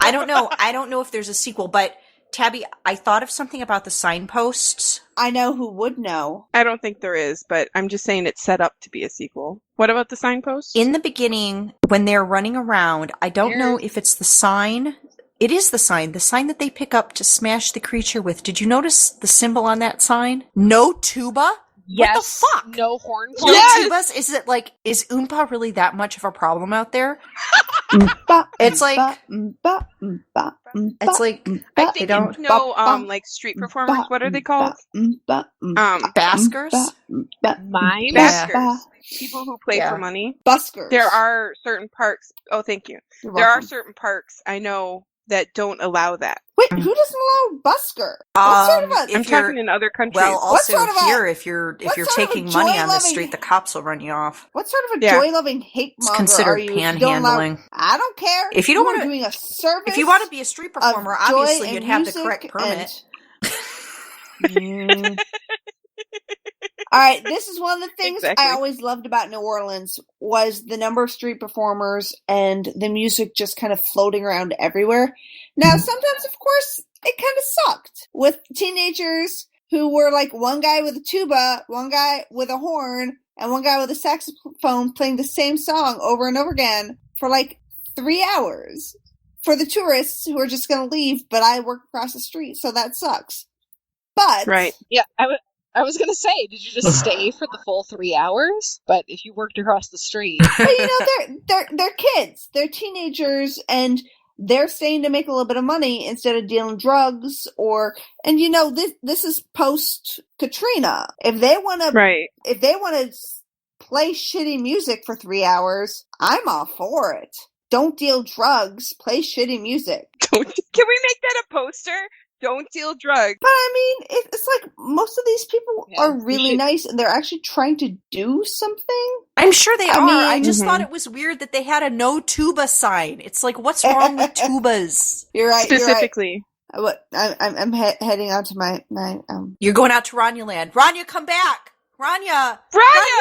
I don't know. I don't know if there's a sequel, but Tabby, I thought of something about the signposts. I know who would know. I don't think there is, but I'm just saying it's set up to be a sequel. What about the signpost? In the beginning, when they're running around, I don't know if it's the sign. It is the sign that they pick up to smash the creature with. Did you notice the symbol on that sign? No tuba? Yes. What the fuck? No horn No Yes! tubas? Is it like, is Oompa really that much of a problem out there? Mba, It's mba, like- mba, mba, mba, It's like, mba, I they think don't- you know, Ba-bum. like street performers. What are they called? mba, mba, Baskers? mba, Mime? Yeah. Baskers. People who play Yeah. for money. buskers. There are certain parks. Oh, thank you. You're There are welcome. certain parks I know that don't allow that. Wait, who doesn't allow busker? What sort of a If I'm you're- talking in other countries. Well, also sort of a- here, if you're what sort of a taking money on the joy-loving- street, the cops will run you off. What sort of a Yeah. joy-loving hate It's monger considered are you? If you don't allow- panhandling. I don't care. If you don't are wanna- doing a service. If you want to be a street of performer, joy obviously and you'd have the music correct permit. and- All right, this is one of the things Exactly. I always loved about New Orleans was the number of street performers and the music just kind of floating around everywhere. Now, sometimes, of course, it kind of sucked with teenagers who were like one guy with a tuba, one guy with a horn, and one guy with a saxophone playing the same song over and over again for like 3 hours. For the tourists who are just going to leave, but I work across the street, so that sucks. But Right. Yeah, I was gonna say, did you just stay for the full 3 hours? But if you worked across the street, but you know they're kids, they're teenagers, and they're staying to make a little bit of money instead of dealing drugs and this is post Katrina. If they want to play shitty music for 3 hours, I'm all for it. Don't deal drugs, play shitty music. Can we make that a poster? Don't deal drugs. But I mean, it's like most of these people are really nice and they're actually trying to do something. I'm sure they are. I just thought it was weird that they had a no tuba sign. It's like, what's wrong with tubas? You're right. Specifically. You're right. I'm heading out to my You're going out to Ranya Land. Ranya, come back. Ranya,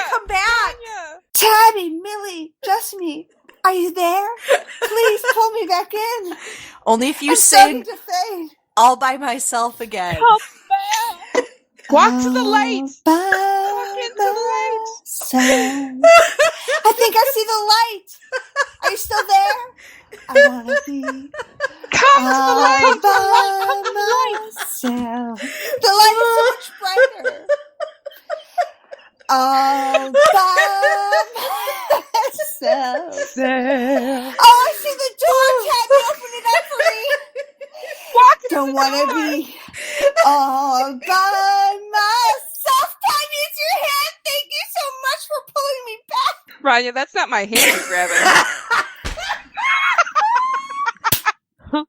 come back. Ranya. Tabby, Millie, just me. Are you there? Please pull me back in. Only if you I'm sing starting to fade. All by myself again. Come back. Walk to the light. Walk into the light. I think I see the light. Are you still there? I want to be Come to the light. by myself. The light is so much brighter. All by myself. Oh, I see the door. Tabby, open it up for me. Don't want to be all by myself. Tabby, it's your hand. Thank you so much for pulling me back. Ranya, that's not my hand you're grabbing. Oh,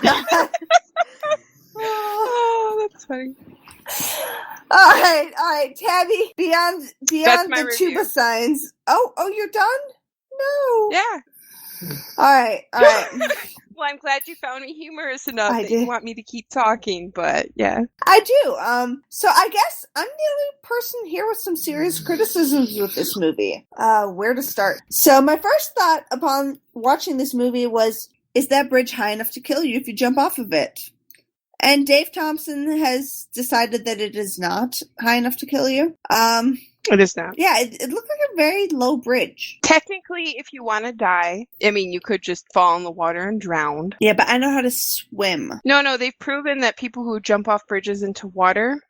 God. Oh, that's funny. All right, Tabby. Beyond my the review. tuba signs. Oh, you're done? No. Yeah. All right. Well, I'm glad you found me humorous enough I that did. you want me to keep talking, but yeah. I do. So I guess I'm the only person here with some serious criticisms with this movie. Where to start? So my first thought upon watching this movie was, is that bridge high enough to kill you if you jump off of it? And Dave Thompson has decided that it is not high enough to kill you. It is not. Yeah, it looked like a very low bridge. Technically, if you want to die, I mean, you could just fall in the water and drown. Yeah, but I know how to swim. No, they've proven that people who jump off bridges into water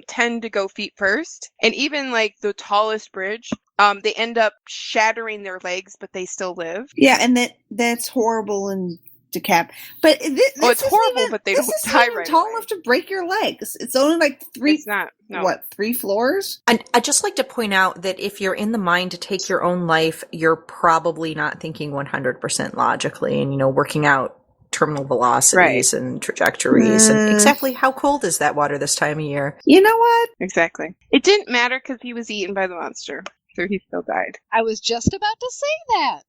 tend to go feet first. And even, like, the tallest bridge, they end up shattering their legs, but they still live. Yeah, and that's horrible and decap. But this it's horrible, but they don't die right tall away. enough to break your legs. It's only like It's not. No. 3 floors? And I'd just like to point out that if you're in the mind to take your own life, you're probably not thinking 100% logically and, working out terminal velocities and trajectories. And exactly how cold is that water this time of year? You know what? Exactly. It didn't matter because he was eaten by the monster. So he still died. I was just about to say that.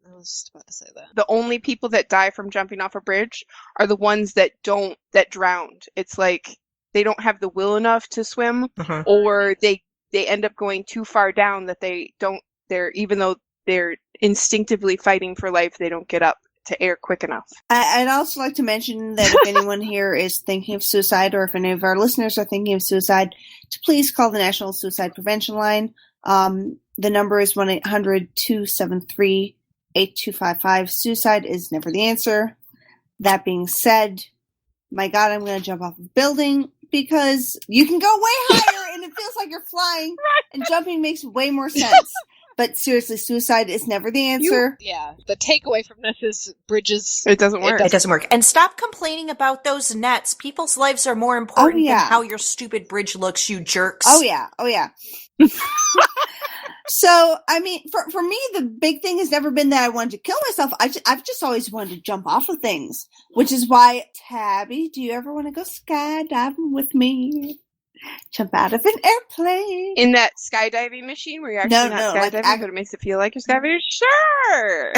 The only people that die from jumping off a bridge are the ones that drowned. It's like they don't have the will enough to swim, or they end up going too far down that even though they're instinctively fighting for life, they don't get up to air quick enough. I'd also like to mention that if anyone here is thinking of suicide, or if any of our listeners are thinking of suicide, to please call the National Suicide Prevention Line. The number is 1-800-273-8255. Suicide is never the answer. That being said, my God, I'm going to jump off a building because you can go way higher and it feels like you're flying, and jumping makes way more sense. But seriously, suicide is never the answer. The takeaway from this is bridges. It doesn't work. It doesn't work. And stop complaining about those nets. People's lives are more important than how your stupid bridge looks, you jerks. Oh, yeah. So, I mean, for me, the big thing has never been that I wanted to kill myself. I've just always wanted to jump off of things, which is why, Tabby, do you ever want to go skydiving with me? Jump out of an airplane. In that skydiving machine where you're actually not skydiving, but it makes it feel like you're skydiving? Sure!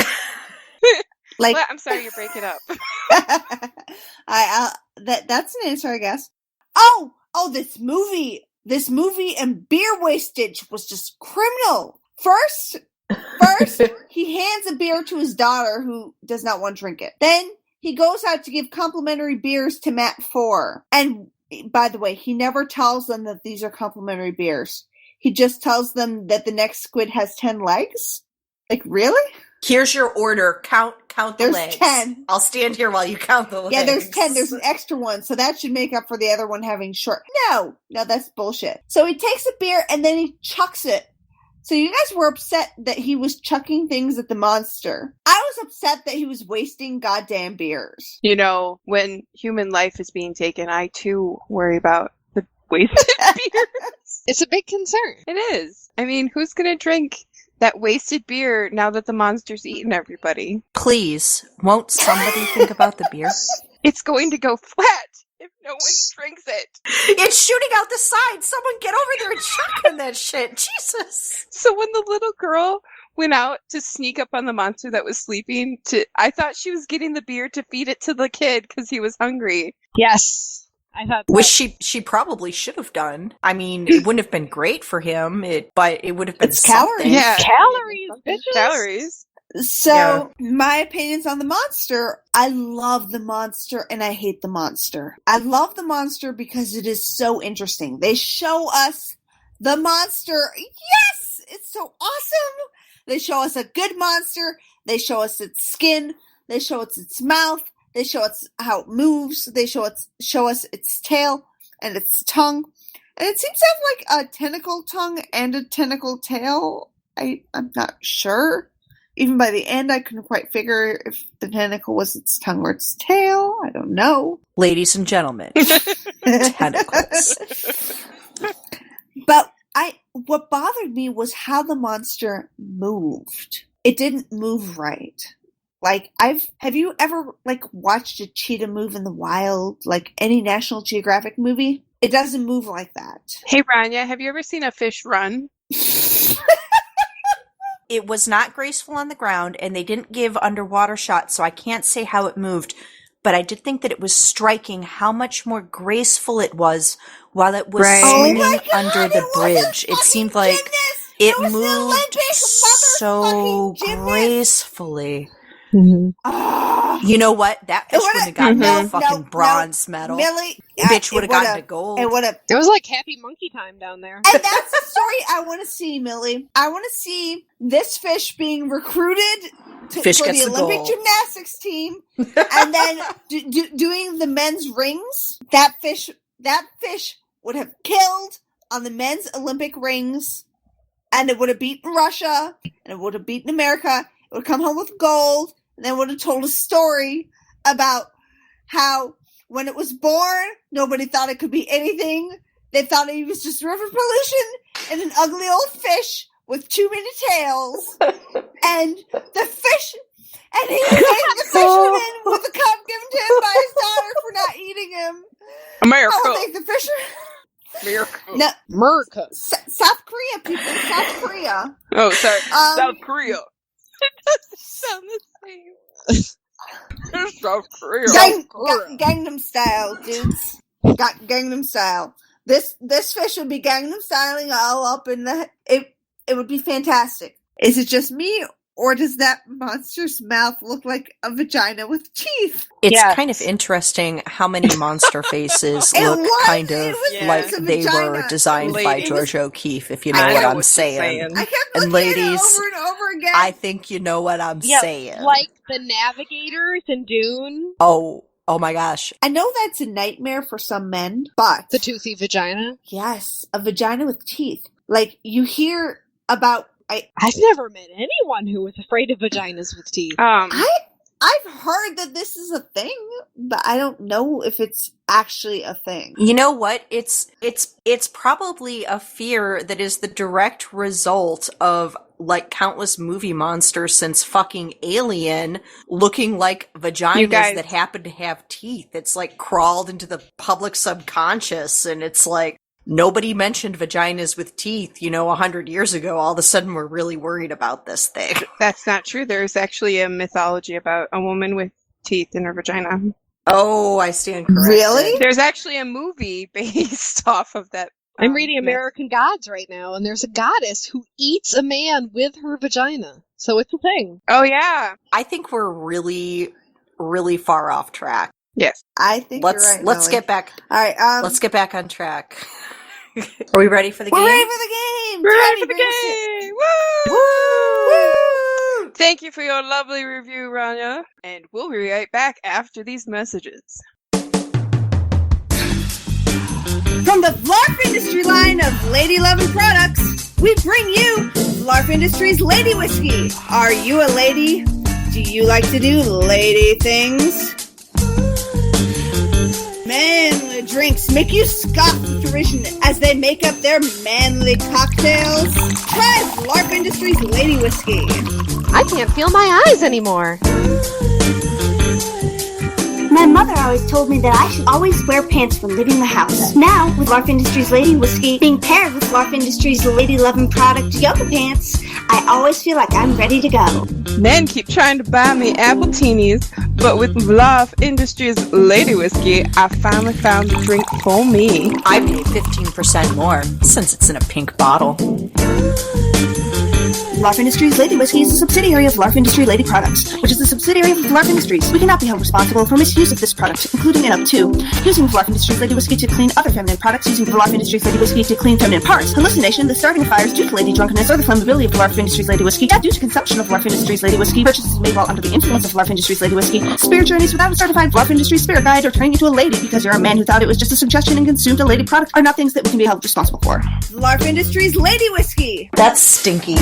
Like, well, I'm sorry, you're breaking up. That's an answer, I guess. Oh, this movie and beer wastage was just criminal. First, he hands a beer to his daughter who does not want to drink it. Then he goes out to give complimentary beers to Matt 4. And by the way, he never tells them that these are complimentary beers. He just tells them that the next squid has 10 legs. Like, really? Here's your order. Count the legs. There's 10. I'll stand here while you count the legs. Yeah, there's 10. There's an extra one, so that should make up for the other one having short. No, that's bullshit. So he takes a beer and then he chucks it So you guys were upset that he was chucking things at the monster. I was upset that he was wasting goddamn beers. You know, when human life is being taken, I too worry about the wasted beers. It's a big concern. It is. I mean, who's going to drink that wasted beer now that the monster's eaten everybody? Please, won't somebody think about the beer? It's going to go flat if no one drinks it. It's shooting out the side. Someone get over there and shotgun that shit. Jesus. So when the little girl went out to sneak up on the monster that was sleeping, I thought she was getting the beer to feed it to the kid because he was hungry. Yes. I thought that. Which she probably should have done. I mean, it wouldn't have been great for him, but it would have been It's something. calories. Yeah. Calories, bitches. Calories. So, my opinions on the monster. I love the monster and I hate the monster. I love the monster because it is so interesting. They show us the monster. Yes! It's so awesome! They show us a good monster. They show us its skin. They show us its mouth. They show us how it moves. They show us its tail and its tongue. And it seems to have like a tentacle tongue and a tentacle tail. I'm not sure. Even by the end, I couldn't quite figure if the tentacle was its tongue or its tail. I don't know. Ladies and gentlemen, tentacles. But what bothered me was how the monster moved. It didn't move right. Like, have you ever, like, watched a cheetah move in the wild? Like, any National Geographic movie? It doesn't move like that. Hey, Rania, have you ever seen a fish run? It was not graceful on the ground, and they didn't give underwater shots, so I can't say how it moved. But I did think that it was striking how much more graceful it was while it was swinging under the bridge. It seemed like it moved so gracefully. Mm-hmm. You know what? That fish wouldn't have gotten a fucking bronze medal. Millie, Bitch would have gotten a gold. It would have. It was like happy monkey time down there. And that's the story I want to see, Millie. I want to see this fish being recruited for the Olympic gymnastics team, and then doing the men's rings. That fish would have killed on the men's Olympic rings, and it would have beaten Russia, and it would have beaten America. It would come home with gold, and then would have told a story about how when it was born, nobody thought it could be anything. They thought it was just river pollution and an ugly old fish with too many tails. And the fish, and he thanked the fisherman with a cup given to him by his daughter for not eating him. America. I will thank the fisherman. No, America. South Korea, people. South Korea. Oh, sorry. South Korea. It doesn't sound the same. South Korea. Gangnam Style, dudes. Gangnam Style. This fish would be Gangnam Styling all up in the... It would be fantastic. Is it just me, or does that monster's mouth look like a vagina with teeth? It's kind of interesting how many monster faces look kind of like they were designed by George O'Keefe, if you know what I'm saying. I kept And looking at it ladies, over and over again. I think you know what I'm saying. Like the navigators in Dune. Oh my gosh. I know that's a nightmare for some men, but... The toothy vagina? Yes, a vagina with teeth. Like, you hear about... I've never met anyone who was afraid of vaginas with teeth. I've heard that this is a thing, but I don't know if it's actually a thing. You know what? It's probably a fear that is the direct result of like countless movie monsters since fucking Alien looking like vaginas that happen to have teeth. It's like crawled into the public subconscious, and it's like nobody mentioned vaginas with teeth, 100 years ago. All of a sudden we're really worried about this thing. That's not true. There's actually a mythology about a woman with teeth in her vagina. Oh, I stand corrected. Really? There's actually a movie based off of that. I'm reading American Gods right now, and there's a goddess who eats a man with her vagina. So it's a thing. Oh, yeah. I think we're really, really far off track. Yes. I think Let's you're right, Molly. get back. All right. Let's get back on track. Are we ready for the game? We're ready for the game. We're ready Tony, for the bring us game. in. Woo! Woo! Thank you for your lovely review, Rania. And we'll be right back after these messages. From the Vlarf Industry line of Lady Lovin' products, we bring you LARF Industries Lady Whiskey. Are you a lady? Do you like to do lady things? Manly drinks make you scoff with derision as they make up their manly cocktails. Try LARF Industries Lady Whiskey. I can't feel my eyes anymore. My mother always told me that I should always wear pants when leaving the house. Now, with LARF Industries Lady Whiskey being paired with LARF Industries Lady Lovin' Product Yoga Pants, I always feel like I'm ready to go. Men keep trying to buy me Appletinis, but with LARF Industries Lady Whiskey, I finally found the drink for me. I pay 15% more since it's in a pink bottle. LARF Industries Lady Whiskey is a subsidiary of LARF Industry Lady Products, which is a subsidiary of LARF Industries. We cannot be held responsible for misuse of this product, including and up to using LARF Industries Lady Whiskey to clean other feminine products, using the LARF Industries Lady Whiskey to clean feminine parts, hallucination, the starting of fires due to lady drunkenness, or the flammability of LARF Industries Lady Whiskey, death due to consumption of LARF Industries Lady Whiskey, purchases made while under the influence of LARF Industries Lady Whiskey, spirit journeys without a certified LARF Industries spirit guide, or turning into a lady because you're a man who thought it was just a suggestion and consumed a lady product are not things that we can be held responsible for. LARF Industries Lady Whiskey! That's stinky.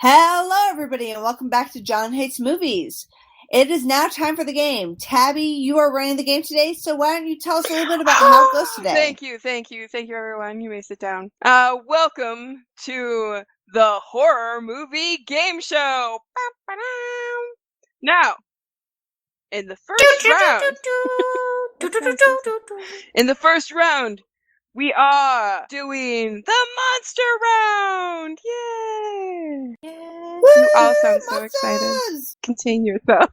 Hello, everybody, and welcome back to Jon Hates Movies. It is now time for the game. Tabby, you are running the game today, so why don't you tell us a little bit about how it goes today? Thank you, everyone. You may sit down. Welcome to the horror movie game show. Now, in the first round, we are doing the monster round! Yay! Woo! You all sound so Monsters! excited. Continue, though.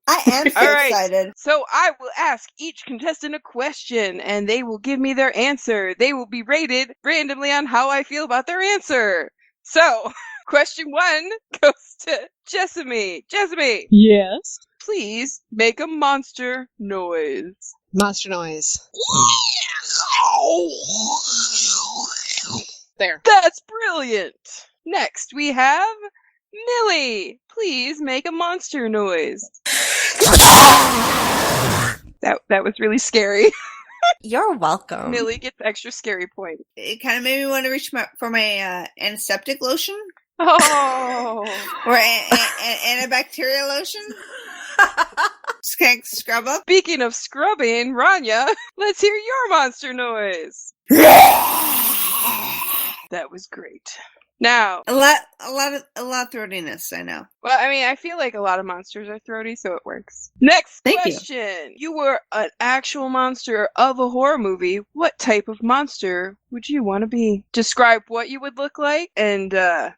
I am so excited. So I will ask each contestant a question, and they will give me their answer. They will be rated randomly on how I feel about their answer. So, question 1 goes to Jessamy. Jessamy! Yes? Please make a monster noise. Monster noise. There. That's brilliant! Next, we have Millie. Please make a monster noise. That was really scary. You're welcome. Millie gets extra scary point. It kind of made me want to reach for my antiseptic lotion. Oh. Or antibacterial lotion. Just kind of scrub up. Speaking of scrubbing, Rania, let's hear your monster noise. That was great. Now, A lot of throatiness, I know. well, I mean, I feel like a lot of monsters are throaty, so it works. Next Thank you. question. You were an actual monster of a horror movie. What type of monster would you want to be? Describe what you would look like and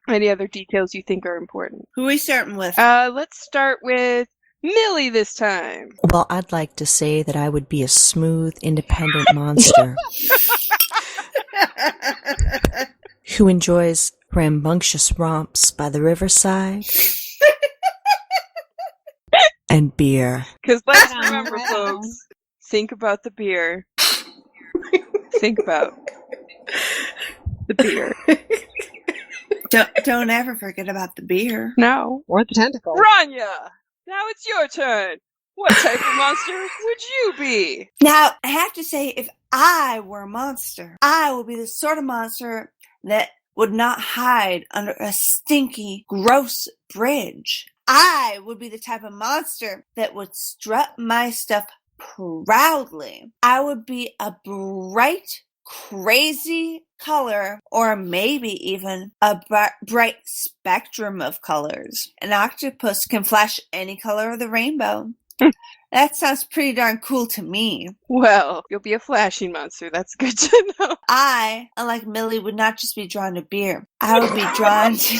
any other details you think are important. Who are we starting with? Let's start with Millie this time. Well, I'd like to say that I would be a smooth, independent monster who enjoys rambunctious romps by the riverside and beer. Because let's remember, folks, think about the beer. Think about the beer. Don't ever forget about the beer. No. Or the tentacle. Rania! Now it's your turn. What type of monster would you be? Now, I have to say, if I were a monster, I would be the sort of monster that would not hide under a stinky, gross bridge. I would be the type of monster that would strut my stuff proudly. I would be a bright, crazy color, or maybe even a bright spectrum of colors. An octopus can flash any color of the rainbow. That sounds pretty darn cool to me. Well, you'll be a flashing monster. That's good to know. I, unlike Millie, would not just be drawn to beer. I would be drawn to...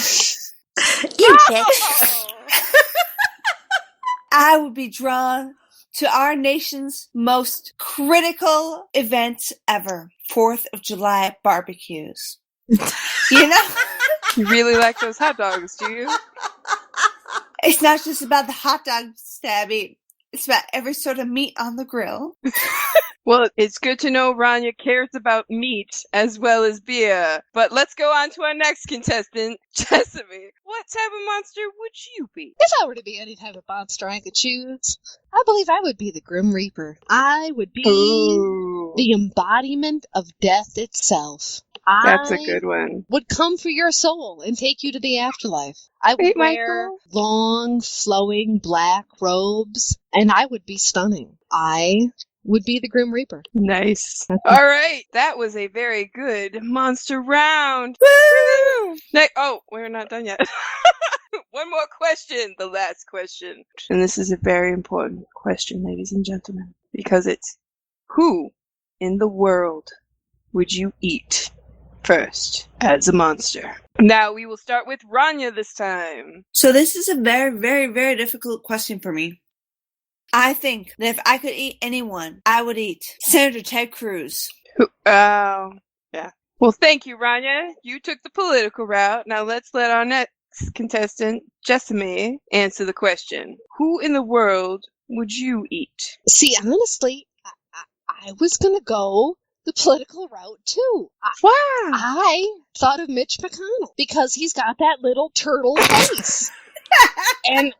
You bitch. I would be drawn to our nation's most critical event ever. 4th of July barbecues. You know? You really like those hot dogs, do you? It's not just about the hot dogs, Tabby. It's about every sort of meat on the grill. Well, it's good to know Rania cares about meat as well as beer. But let's go on to our next contestant, Jessamy. What type of monster would you be? If I were to be any type of monster I could choose, I believe I would be the Grim Reaper. I would be... Ooh. the embodiment of death itself. That's a good one. Would come for your soul and take you to the afterlife. I would Hey, wear Michael. long, flowing black robes, and I would be stunning. I would be the Grim Reaper. Nice. All right. That was a very good monster round. Woo! Oh, we're not done yet. One more question. The last question. And this is a very important question, ladies and gentlemen, because it's who in the world would you eat first as a monster? Now we will start with Rania this time. So this is a very, very, very difficult question for me. I think that if I could eat anyone, I would eat Senator Ted Cruz. Oh, yeah. Well, thank you, Rania. You took the political route. Now let's let our next contestant, Jessamy, answer the question. Who in the world would you eat? See, honestly, I was going to go the political route, too. Wow. I thought of Mitch McConnell because he's got that little turtle face. And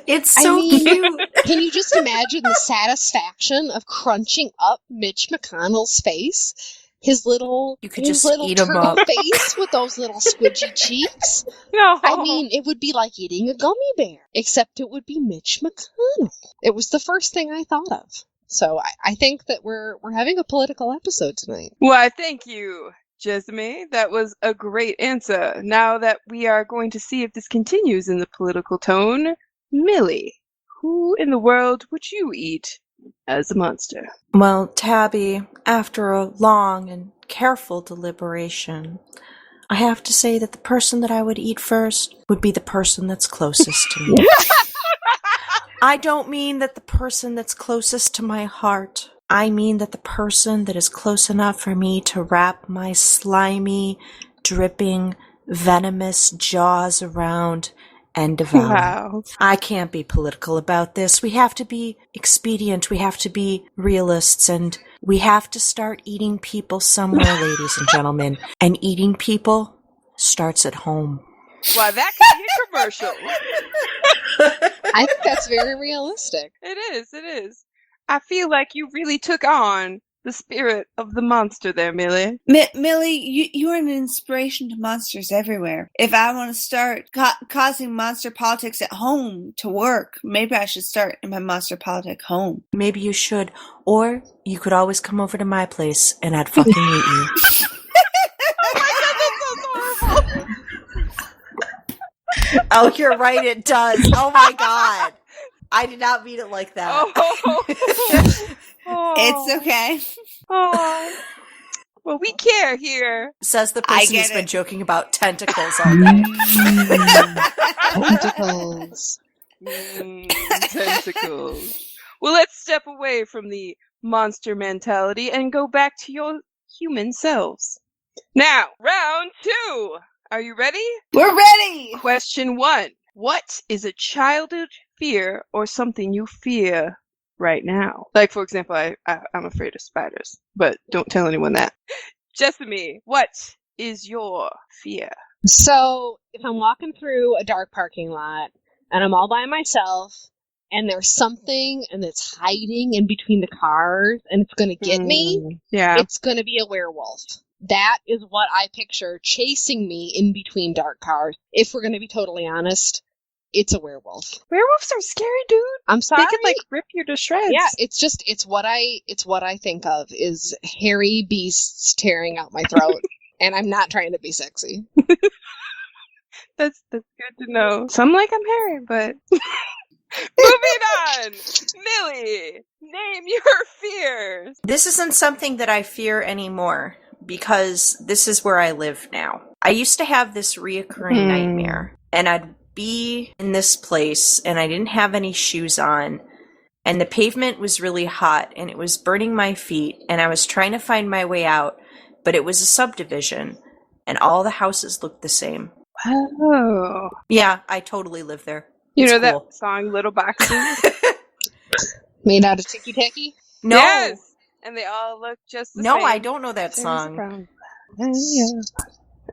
It's so cute. can you just imagine the satisfaction of crunching up Mitch McConnell's face? His little, You could just little eat 'em turtle up. face with those little squidgy cheeks. No. I mean, it would be like eating a gummy bear, except it would be Mitch McConnell. It was the first thing I thought of. So I think that we're having a political episode tonight. Why, thank you, Jessamy. That was a great answer. Now that we are going to see if this continues in the political tone, Millie, who in the world would you eat as a monster? Well, Tabby, after a long and careful deliberation, I have to say that the person that I would eat first would be the person that's closest to me. I don't mean that the person that's closest to my heart. I mean that the person that is close enough for me to wrap my slimy, dripping, venomous jaws around and devour. Wow. I can't be political about this. We have to be expedient. We have to be realists. And we have to start eating people somewhere, ladies and gentlemen. And eating people starts at home. Why, that could be a commercial. I think that's very realistic. It is. I feel like you really took on the spirit of the monster there, Millie. Millie, you are an inspiration to monsters everywhere. If I want to start causing monster politics at home to work, maybe I should start in my monster politic home. Maybe you should. Or you could always come over to my place and I'd fucking eat you. Oh, you're right, it does. Oh my god. I did not mean it like that. It's okay. Oh. Well, we care here. Says the person who's been joking about tentacles all day. Tentacles. Tentacles. Well, let's step away from the monster mentality and go back to your human selves. Now, round 2. Are you ready? We're ready! Question 1. What is a childhood fear or something you fear right now? Like, for example, I'm afraid of spiders, but don't tell anyone that. Jessamy, what is your fear? So, if I'm walking through a dark parking lot and I'm all by myself and there's something and it's hiding in between the cars and it's going to get me, it's going to be a werewolf. That is what I picture chasing me in between dark cars. If we're going to be totally honest, it's a werewolf. Werewolves are scary, dude. I'm sorry. They could like rip you to shreds. Yeah, it's what I think of is hairy beasts tearing out my throat. And I'm not trying to be sexy. That's good to know. Some like I'm hairy, but moving on. Millie, name your fears. This isn't something that I fear anymore because this is where I live now. I used to have this reoccurring nightmare, and I'd be in this place and I didn't have any shoes on and the pavement was really hot and it was burning my feet and I was trying to find my way out, but it was a subdivision and all the houses looked the same. Oh. Yeah, I totally live there. You It's know cool. that song Little Boxes? Made out of ticky tacky? No. Yes! And they all look just the same. No, I don't know that There's song. a problem.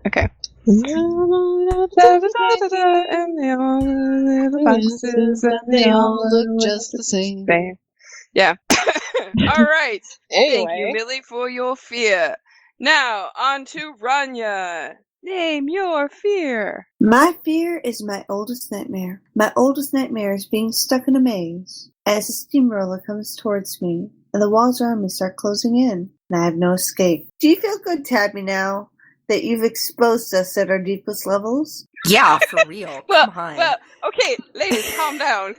Okay. And they all look just the same. Yeah. All right. Anyway. Thank you, Millie, for your fear. Now, on to Rania. Name your fear. My fear is my oldest nightmare. My oldest nightmare is being stuck in a maze. As a steamroller comes towards me, and the walls around me start closing in, and I have no escape. Do you feel good, Tabby, now that you've exposed us at our deepest levels? Yeah, for real. Come on. Well, okay, ladies, calm down.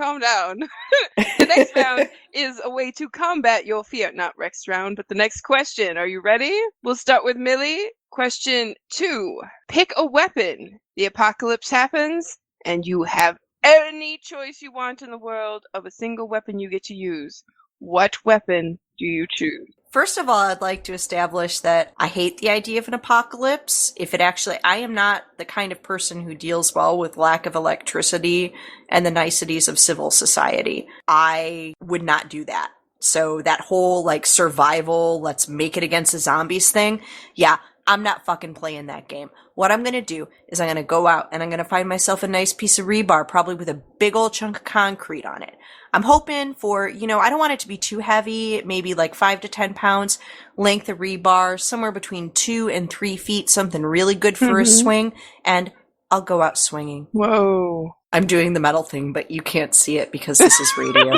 The next round is a way to combat your fear. Not Rex round, but the next question. Are you ready? We'll start with Millie. Question 2. Pick a weapon. The apocalypse happens, and you have any choice you want in the world of a single weapon you get to use. What weapon do you choose? First of all, I'd like to establish that I hate the idea of an apocalypse. I am not the kind of person who deals well with lack of electricity and the niceties of civil society. I would not do that. So that whole, survival, let's make it against the zombies thing, yeah, I'm not fucking playing that game. What I'm going to do is I'm going to go out and I'm going to find myself a nice piece of rebar, probably with a big old chunk of concrete on it. I'm hoping for, I don't want it to be too heavy, maybe 5 to 10 pounds length of rebar, somewhere between 2 and 3 feet, something really good for a swing, and I'll go out swinging. Whoa. I'm doing the metal thing, but you can't see it because this is radio.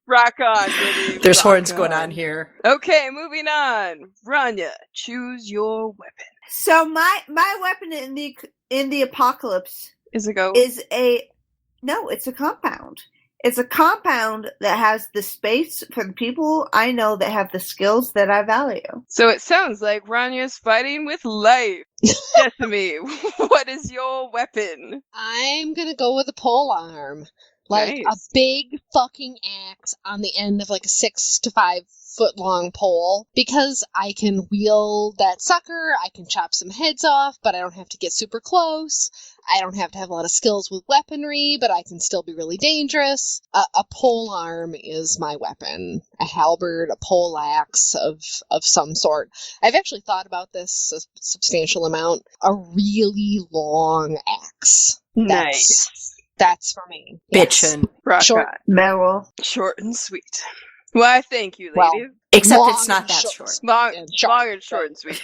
Rock on, Millie. There's horns going on here. Okay, moving on. Rania, choose your weapon. So my weapon in the apocalypse Is a go? it's a compound. It's a compound that has the space for the people I know that have the skills that I value. So it sounds like Rania's fighting with life. Stephenie, what is your weapon? I'm gonna go with a pole arm. Nice. A big fucking axe on the end of a 6 to 5 foot long pole, because I can wield that sucker, I can chop some heads off, but I don't have to get super close. I don't have to have a lot of skills with weaponry, but I can still be really dangerous. A pole arm is my weapon. A halberd, a pole axe of some sort. I've actually thought about this a substantial amount. A really long axe. That's for me. Bitchin'. Yes. Short, mellow. Short and sweet. Why, thank you, ladies. Except it's not that short. Long and short and sweet.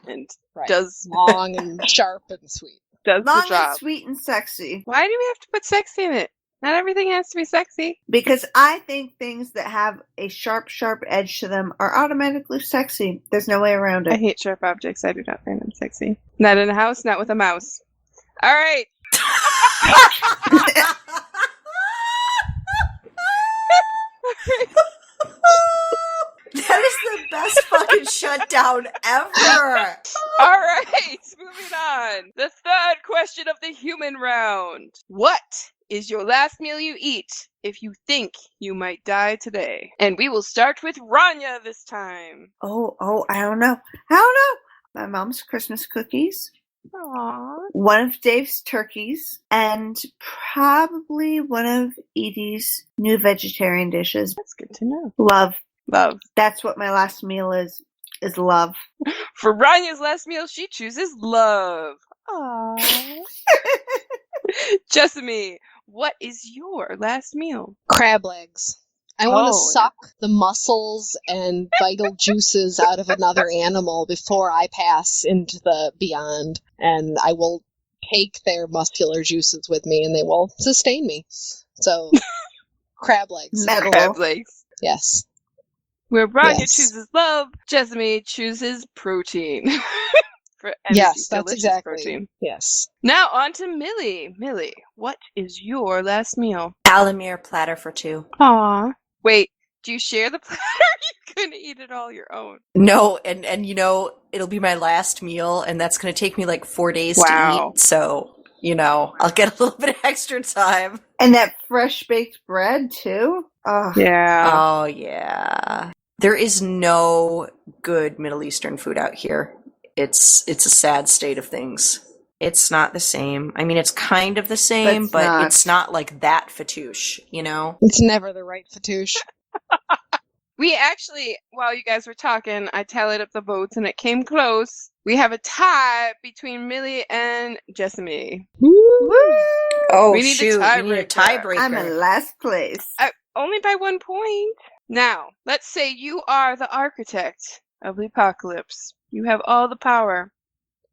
And does long and sharp and sweet. Does Long the job. and sweet and sexy. Why do we have to put sexy in it? Not everything has to be sexy. Because I think things that have a sharp edge to them are automatically sexy. There's no way around I it. hate sharp objects. I do not find them sexy. Not in a house, not with a mouse. All right. That is the best fucking shutdown ever. All right, moving on. The third question of the human round. What is your last meal you eat if you think you might die today? And we will start with Rania this time. Oh, I don't know. My mom's Christmas cookies. Aww. One of Dave's turkeys, and probably one of Edie's new vegetarian dishes. That's good to know. Love. That's what my last meal is love. For Rania's last meal, she chooses love. Aww. Jessamy, what is your last meal? Crab legs. I want to suck the muscles and vital juices out of another animal before I pass into the beyond, and I will take their muscular juices with me, and they will sustain me. So, crab legs. Metal. Crab legs. Yes. Where Rania chooses love, Jessamy chooses protein. For yes, that's delicious exactly. Protein. Yes. Now on to Millie. Millie, what is your last meal? Alamere platter for 2. Aw. Wait, do you share the platter? You're going to eat it all your own. No, and it'll be my last meal, and that's going to take me 4 days to eat. So, I'll get a little bit of extra time. And that fresh baked bread too. Oh. Yeah. Oh yeah. There is no good Middle Eastern food out here. It's a sad state of things. It's not the same. I mean, it's kind of the same, but it's not like that fatouche, It's never the right fatouche. We actually, while you guys were talking, I tallied up the votes and it came close. We have a tie between Millie and Jessamy. Oh, We need the shoot. We need a tiebreaker. I'm in tiebreaker. last place. Only by 1 point. Now, let's say you are the architect of the apocalypse. You have all the power.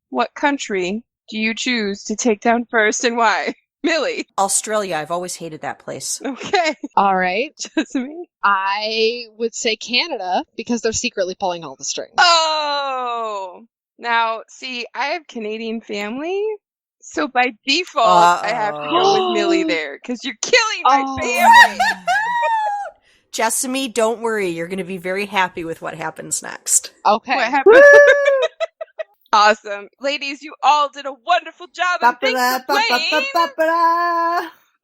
What country do you choose to take down first and why? Millie. Australia. I've always hated that place. Okay. All right. Just me. I would say Canada because they're secretly pulling all the strings. Oh! Now, see, I have Canadian family, so by default, I have to go with Millie there, because you're killing my family! Jessamy, don't worry. You're going to be very happy with what happens next. Okay. What happened? Awesome. Ladies, you all did a wonderful job, and thanks for playing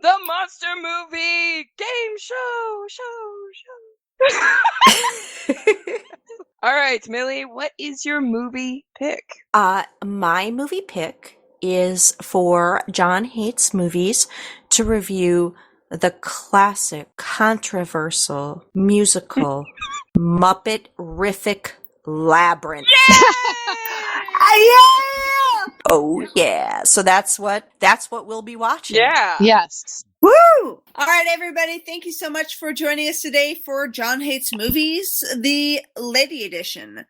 the Monster Movie Game Show! All right, Millie, what is your movie pick? My movie pick is for Jon Hates Movies to review the classic, controversial, musical, Muppet-rific Labyrinth. Oh yeah. So that's what we'll be watching. Yeah. Yes. Woo! All right, everybody. Thank you so much for joining us today for Jon Hates Movies, the Lady Edition.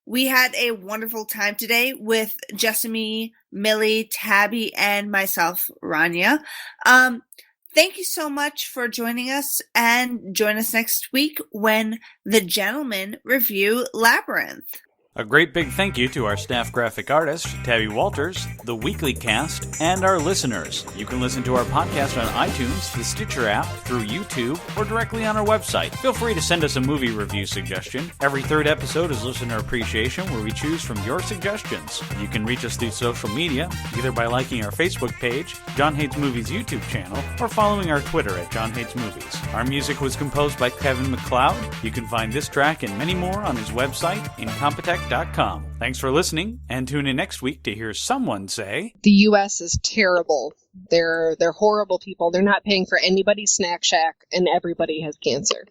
We had a wonderful time today with Jessamy, Millie, Tabby, and myself, Rania. Thank you so much for joining us, and join us next week when the gentlemen review Labyrinth. A great big thank you to our staff graphic artist, Tabby Walters, the Weekly Cast, and our listeners. You can listen to our podcast on iTunes, the Stitcher app, through YouTube, or directly on our website. Feel free to send us a movie review suggestion. Every third episode is Listener Appreciation, where we choose from your suggestions. You can reach us through social media, either by liking our Facebook page, Jon Hates Movies YouTube channel, or following our Twitter at Jon Hates Movies. Our music was composed by Kevin MacLeod. You can find this track and many more on his website, Incompetech.com. Thanks for listening, and tune in next week to hear someone say, The U.S. is terrible. They're horrible people. They're not paying for anybody's snack shack, and everybody has cancer.